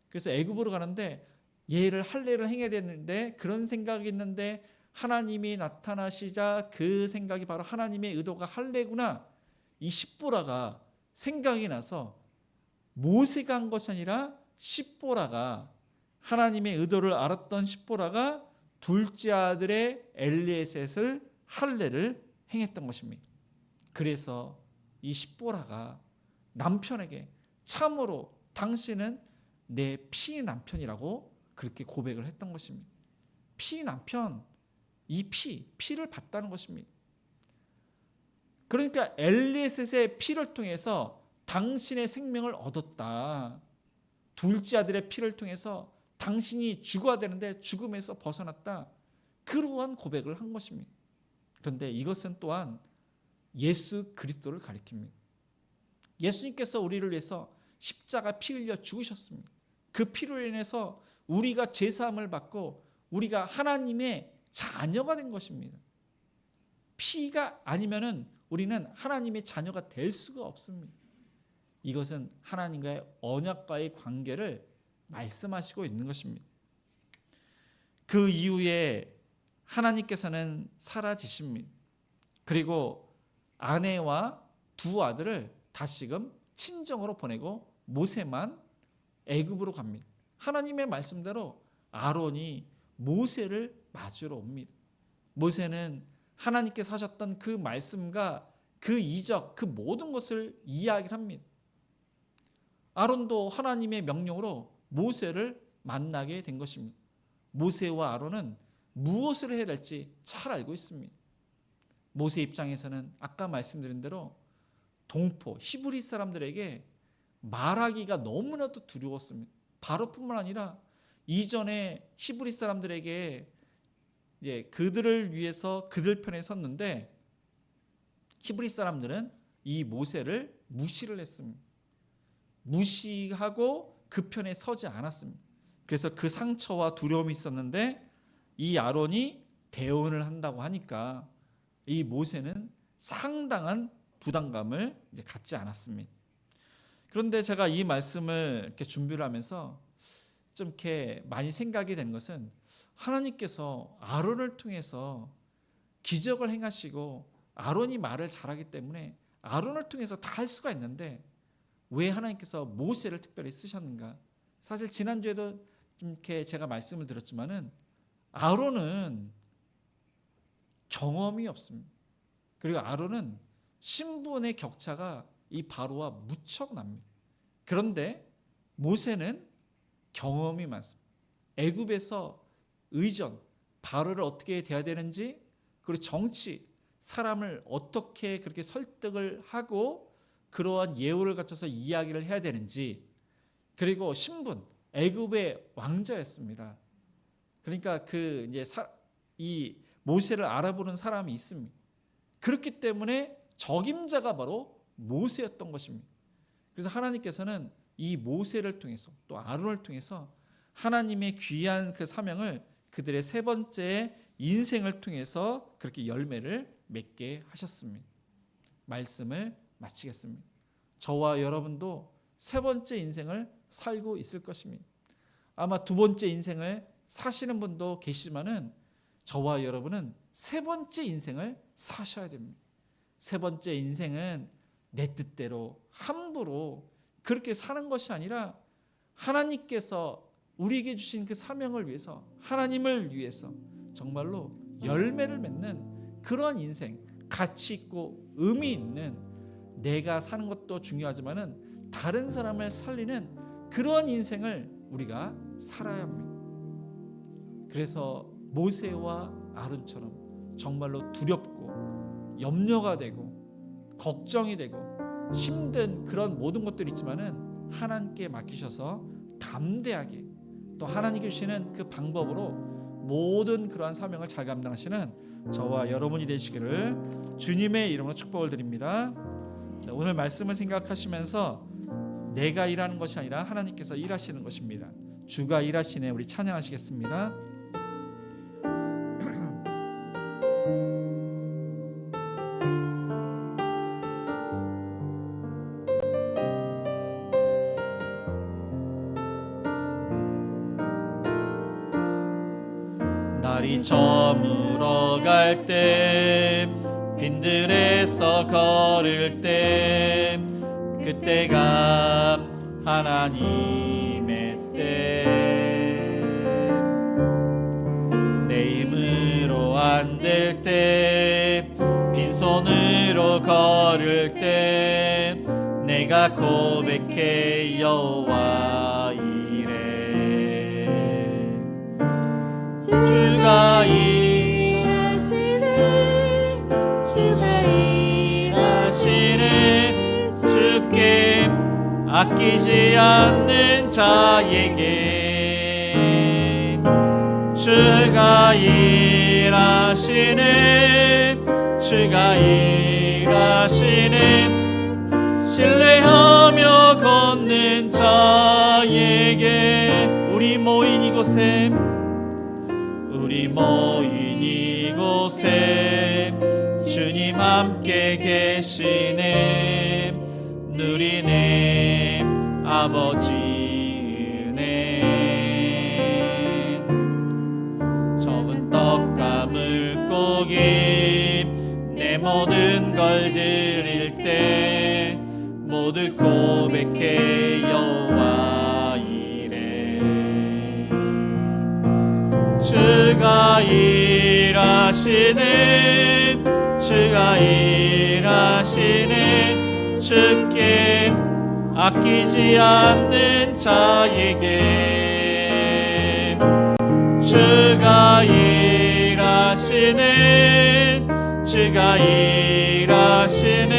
그래서 애굽으로 가는데 얘를 할례를 행해야 되는데 그런 생각이 있는데 하나님이 나타나시자 그 생각이 바로 하나님의 의도가 할례구나, 이 십보라가 생각이 나서 모세가 한 것이 아니라 십보라가, 하나님의 의도를 알았던 십보라가 둘째 아들의 엘리에셋을 할례를 행했던 것입니다. 그래서 이 십보라가 남편에게 참으로 당신은 내 피 남편이라고 그렇게 고백을 했던 것입니다. 피 남편, 이 피를 봤다는 것입니다. 그러니까 엘리에셋의 피를 통해서 당신의 생명을 얻었다. 둘째 아들의 피를 통해서 당신이 죽어야 되는데 죽음에서 벗어났다. 그러한 고백을 한 것입니다. 그런데 이것은 또한 예수 그리스도를 가리킵니다. 예수님께서 우리를 위해서 십자가 피 흘려 죽으셨습니다. 그 피로 인해서 우리가 제사함을 받고 우리가 하나님의 자녀가 된 것입니다. 피가 아니면은 우리는 하나님의 자녀가 될 수가 없습니다. 이것은 하나님과의 언약과의 관계를 말씀하시고 있는 것입니다. 그 이후에 하나님께서는 사라지십니다. 그리고 아내와 두 아들을 다시금 친정으로 보내고 모세만 애굽으로 갑니다. 하나님의 말씀대로 아론이 모세를 맞으러 옵니다. 모세는 하나님께서 하셨던 그 말씀과 그 이적, 그 모든 것을 이야기를 합니다. 아론도 하나님의 명령으로 모세를 만나게 된 것입니다. 모세와 아론은 무엇을 해야 될지 잘 알고 있습니다. 모세 입장에서는 아까 말씀드린 대로 동포 히브리 사람들에게 말하기가 너무나도 두려웠습니다. 바로뿐만 아니라 이전에 히브리 사람들에게 이제 그들을 위해서 그들 편에 섰는데 히브리 사람들은 이 모세를 무시를 했습니다. 무시하고 그 편에 서지 않았습니다. 그래서 그 상처와 두려움이 있었는데 이 아론이 대언을 한다고 하니까 이 모세는 상당한 부담감을 이제 갖지 않았습니다. 그런데 제가 이 말씀을 이렇게 준비를 하면서 좀 이렇게 많이 생각이 되는 것은 하나님께서 아론을 통해서 기적을 행하시고 아론이 말을 잘하기 때문에 아론을 통해서 다 할 수가 있는데 왜 하나님께서 모세를 특별히 쓰셨는가? 사실 지난주에도 좀 이렇게 제가 말씀을 드렸지만은 아론은 경험이 없습니다. 그리고 아론은 신분의 격차가 이 바로와 무척 납니다. 그런데 모세는 경험이 많습니다. 애굽에서 의전, 바로를 어떻게 대해야 되는지, 그리고 정치, 사람을 어떻게 그렇게 설득을 하고 그러한 예우를 갖춰서 이야기를 해야 되는지, 그리고 신분, 애굽의 왕자였습니다. 그러니까 그 이제 이 모세를 알아보는 사람이 있습니다. 그렇기 때문에 적임자가 바로 모세였던 것입니다. 그래서 하나님께서는 이 모세를 통해서 또 아론을 통해서 하나님의 귀한 그 사명을 그들의 세 번째 인생을 통해서 그렇게 열매를 맺게 하셨습니다. 말씀을 마치겠습니다. 저와 여러분도 세 번째 인생을 살고 있을 것입니다. 아마 두 번째 인생을 사시는 분도 계시지만은 저와 여러분은 세 번째 인생을 사셔야 됩니다. 세 번째 인생은 내 뜻대로 함부로 그렇게 사는 것이 아니라 하나님께서 우리에게 주신 그 사명을 위해서, 하나님을 위해서 정말로 열매를 맺는 그런 인생, 가치 있고 의미 있는, 내가 사는 것도 중요하지만은 다른 사람을 살리는 그런 인생을 우리가 살아야 합니다. 그래서 모세와 아론처럼 정말로 두렵고 염려가 되고 걱정이 되고 힘든 그런 모든 것들이 있지만은 하나님께 맡기셔서 담대하게 또 하나님께 주시는 그 방법으로 모든 그러한 사명을 잘 감당하시는 저와 여러분이 되시기를 주님의 이름으로 축복을 드립니다. 오늘 말씀을 생각하시면서 내가 일하는 것이 아니라 하나님께서 일하시는 것입니다. 주가 일하시네. 우리 찬양하시겠습니다. 날이 저물어 갈 때, 빈들에서 걸을 때, 그때가 하나님의 때. 내 힘으로 안 될 때, 빈손으로 걸을 때, 내가 고백해 여호와 이래. 주가 일하시네, 주가 일하시네, 주께 아끼지 않는 자에게. 주가 일하시네, 주가 일하시네, 신뢰하며 걷는 자에게. 우리 모인 이곳에, 우리 모인 이곳에 주님 함께 계시네. 누리네 아버지 은혜. 적은 떡과 물고기 내 모든 걸 드릴 때, 모두 고백해 여호와 이래. 주가 일하시네, 주가 일하시네, 주께 아끼지 않는 자에게. 주가 일하시네, 주가 일하시네,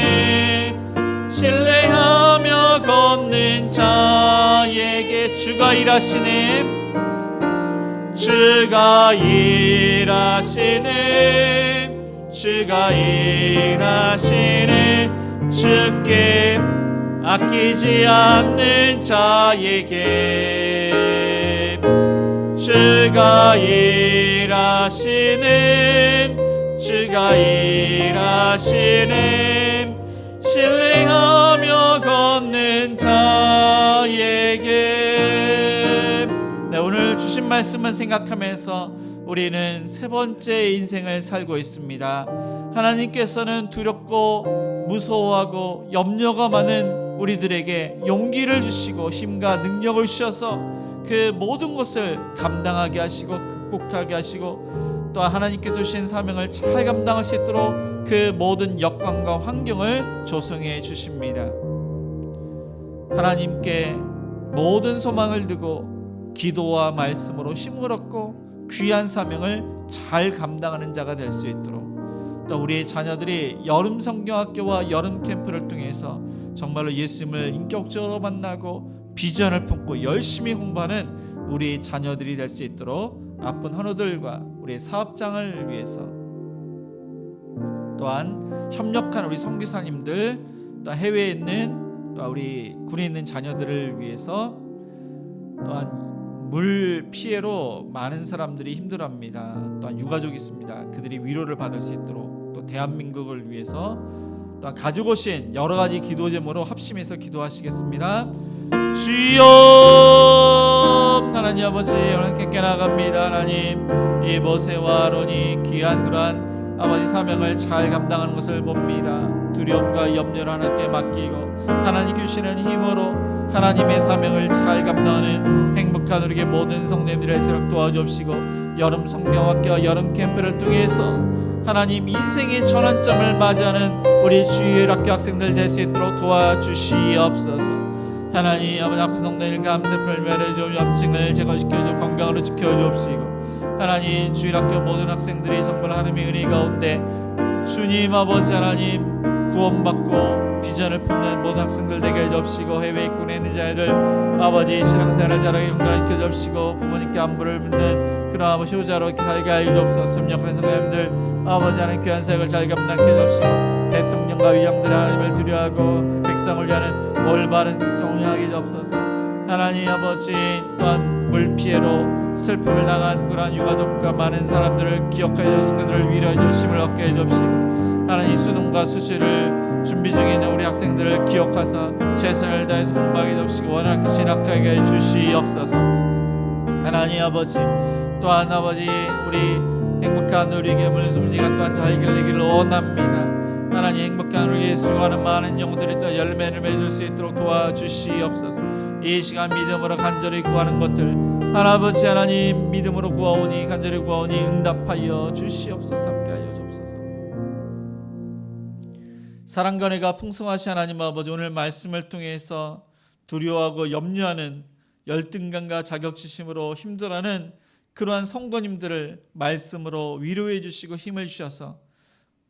신뢰하며 걷는 자에게. 주가 일하시네, 주가 일하시네, 주가 일하시네, 주께 아끼지 않는 자에게. 주가 일하시네, 주가 일하시네, 신뢰하며 걷는 자에게. 네, 오늘 주신 말씀을 생각하면서 우리는 세 번째 인생을 살고 있습니다. 하나님께서는 두렵고 무서워하고 염려가 많은 우리들에게 용기를 주시고 힘과 능력을 주셔서 그 모든 것을 감당하게 하시고 극복하게 하시고, 또 하나님께서 주신 사명을 잘 감당할 수 있도록 그 모든 여건과 환경을 조성해 주십니다. 하나님께 모든 소망을 두고 기도와 말씀으로 힘을 얻고 귀한 사명을 잘 감당하는 자가 될 수 있도록, 또 우리의 자녀들이 여름 성경학교와 여름 캠프를 통해서 정말로 예수님을 인격적으로 만나고 비전을 품고 열심히 공부하는 우리 자녀들이 될 수 있도록 아픈 헌우들과 우리 사업장을 위해서, 또한 협력한 우리 선교사님들, 또 해외에 있는 또 우리 군에 있는 자녀들을 위해서, 또한 물 피해로 많은 사람들이 힘들어합니다. 또한 유가족이 있습니다. 그들이 위로를 받을 수 있도록, 또 대한민국을 위해서, 또한 가지고 오신 여러 가지 기도 제목으로 합심해서 기도하시겠습니다. 주여, 하나님 아버지, 하나님께 나갑니다. 하나님, 이 모세와 아론이 귀한 그러한 아버지 사명을 잘 감당하는 것을 봅니다. 두려움과 염려를 하나님께 맡기고 하나님 주시는 힘으로 하나님의 사명을 잘 감당하는 행복한 우리의 모든 성도님들을 되도록 도와주옵시고, 여름 성경학교와 여름 캠프를 통해서 하나님 인생의 전환점을 맞이하는 우리 주일학교 학생들 될 수 있도록 도와주시옵소서. 하나님 아버지 아픈 성도님들 감세풀 멸해줘 염증을 제거시켜줘 건강으로 지켜주옵시고, 하나님 주일학교 모든 학생들이 정말 하나님의 은혜 가운데 주님 아버지 하나님 구원받고 비전을 품는 모든 학생들 되게 해주옵시고, 해외에 있군에 있는 자들 아버지 신앙생활을 잘하게 건강시켜 주옵시고, 부모님께 안부를 묻는 그런 아버지 효자로 살게 하여 주옵소서. 협력하는 성도님들 아버지 하나님 귀한 사역을 잘 감당케 해주옵시고, 대통령과 위장들의 하나님을 두려워하고 백성을 위하는 올바른 국정을 하게 해주옵소서. 하나님 아버지 또한 물피해로 슬픔을 당한 그러한 유가족과 많은 사람들을 기억하여 주옵소서. 그들을 위로해 주심을 얻게 해주옵시고, 하나님 수능과 수시를 준비 중에 있는 우리 학생들을 기억하사 최선을 다해서 공부하게 해주시고 원하게 진학하게 해주시옵소서. 하나님 아버지 또한 아버지 우리 행복한 우리에게 물숨지가 또한 잘 길리기를 원합니다. 하나님 행복한 우리에게 수고하는 많은 영혼들이 또 열매를 맺을 수 있도록 도와주시옵소서. 이 시간 믿음으로 간절히 구하는 것들 아버지 하나님 믿음으로 구하오니 간절히 구하오니 응답하여 주시옵소서. 함께 하여 주옵소서. 사랑과 은혜가 풍성하신 하나님 아버지, 오늘 말씀을 통해서 두려워하고 염려하는 열등감과 자격지심으로 힘들어하는 그러한 성도님들을 말씀으로 위로해 주시고 힘을 주셔서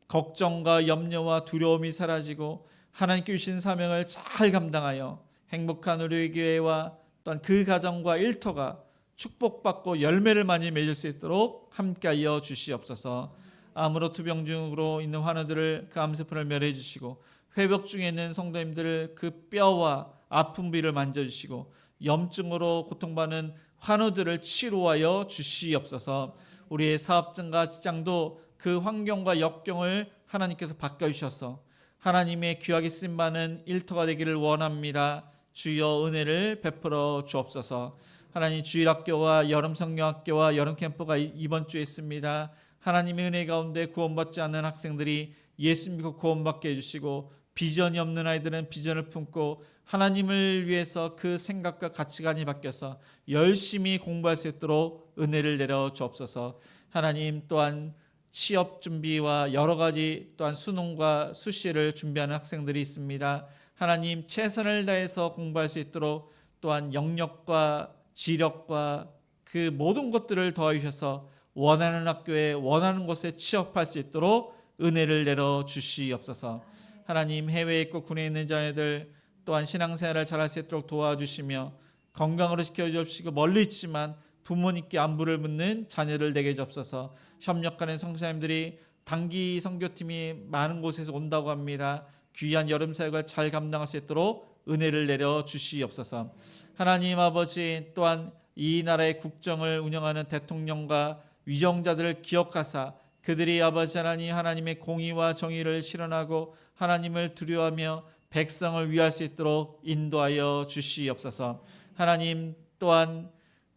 걱정과 염려와 두려움이 사라지고 하나님께 주신 사명을 잘 감당하여 행복한 우리 교회와 또한 그 가정과 일터가 축복받고 열매를 많이 맺을 수 있도록 함께하여 주시옵소서. 암으로 투병 중으로 있는 환우들을 그 암세포를 멸해 주시고, 회복 중에 있는 성도님들을 그 뼈와 아픈 부위를 만져주시고, 염증으로 고통받는 환우들을 치료하여 주시옵소서. 우리의 사업장과 직장도 그 환경과 역경을 하나님께서 바꿔주셔서 하나님의 귀하게 쓰임받는 일터가 되기를 원합니다. 주여 은혜를 베풀어 주옵소서. 하나님 주일학교와 여름성경학교와 여름캠프가 이번 주에 있습니다. 하나님의 은혜 가운데 구원받지 않는 학생들이 예수 믿고 구원받게 해주시고, 비전이 없는 아이들은 비전을 품고 하나님을 위해서 그 생각과 가치관이 바뀌어서 열심히 공부할 수 있도록 은혜를 내려 주옵소서. 하나님 또한 취업 준비와 여러 가지 또한 수능과 수시를 준비하는 학생들이 있습니다. 하나님 최선을 다해서 공부할 수 있도록 또한 영역과 지력과 그 모든 것들을 더하셔서 원하는 학교에 원하는 곳에 취업할 수 있도록 은혜를 내려 주시옵소서. 하나님 해외에 있고 군에 있는 자녀들 또한 신앙생활을 잘할 수 있도록 도와주시며 건강으로 지켜주옵시고, 멀리 있지만 부모님께 안부를 묻는 자녀들 되게 해주옵소서. 협력하는 성도님들이 단기 선교팀이 많은 곳에서 온다고 합니다. 귀한 여름 사역을 잘 감당할 수 있도록 은혜를 내려 주시옵소서. 하나님 아버지 또한 이 나라의 국정을 운영하는 대통령과 위정자들을 기억하사 그들이 아버지 하나님 하나님의 공의와 정의를 실현하고 하나님을 두려워하며 백성을 위할 수 있도록 인도하여 주시옵소서. 하나님 또한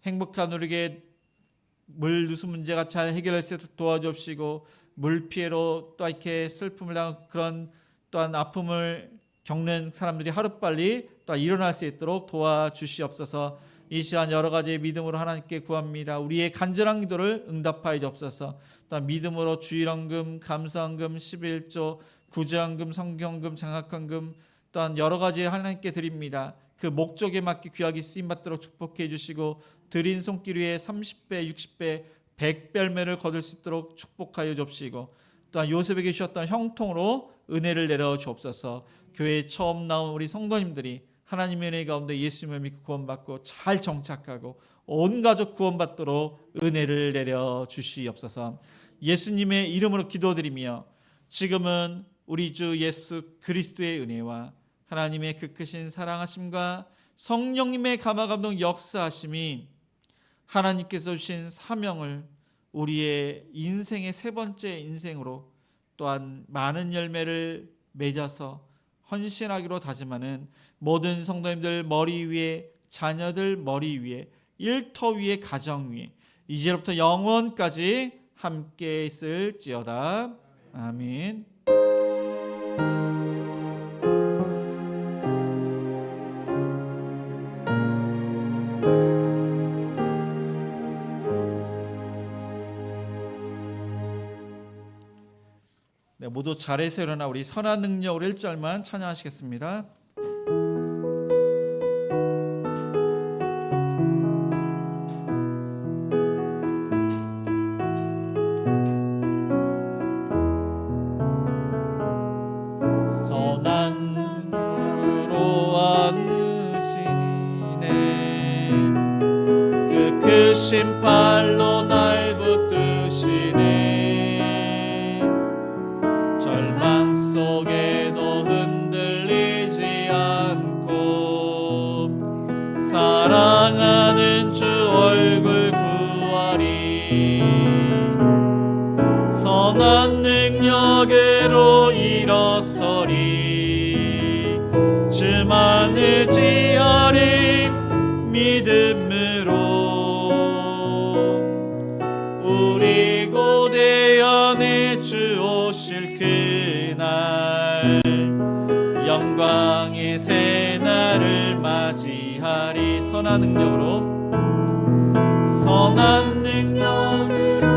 행복한 우리에게 물 누수 문제가 잘 해결될 수 있도록 도와주옵시고, 물 피해로 또 이렇게 슬픔을 당한 그런 또한 아픔을 겪는 사람들이 하루빨리 또 일어날 수 있도록 도와주시옵소서. 이 시간 여러 가지 믿음으로 하나님께 구합니다. 우리의 간절한 기도를 응답하여 주옵소서. 또한 믿음으로 주일헌금, 감사헌금, 11조, 구제헌금, 성경헌금, 장학헌금 또한 여러 가지 하나님께 드립니다. 그 목적에 맞게 귀하게 쓰임받도록 축복해 주시고, 드린 손길 위에 30배, 60배, 100별매를 거둘 수 있도록 축복하여 주옵시고, 또한 요셉에게 주셨던 형통으로 은혜를 내려 주옵소서. 교회에 처음 나온 우리 성도님들이 하나님의 은혜 가운데 예수님을 믿고 구원받고 잘 정착하고 온 가족 구원받도록 은혜를 내려 주시옵소서. 예수님의 이름으로 기도드리며, 지금은 우리 주 예수 그리스도의 은혜와 하나님의 그 크신 사랑하심과 성령님의 감화감동 역사하심이 하나님께서 주신 사명을 우리의 인생의 세 번째 인생으로 또한 많은 열매를 맺어서 헌신하기로 다짐하는 모든 성도님들 머리 위에, 자녀들 머리 위에, 일터 위에, 가정 위에 이제부터 영원까지 함께 있을지어다. 아멘. 네, 모두 자리에서 일어나 우리 선한 능력으로 1절만 찬양하시겠습니다. 선한 능력으로 안으시네 그 크신 팔로 날 붙드시네 절망 속에도 흔들리지 않고 사랑하는 주 얼굴 구하리 선한 능력으로 일어서리 주만 의지하리 믿음으로 우리 고대 안에 주 오실 그날 영광의 새날을 맞이하리 선한 능력으로 선한 능력으로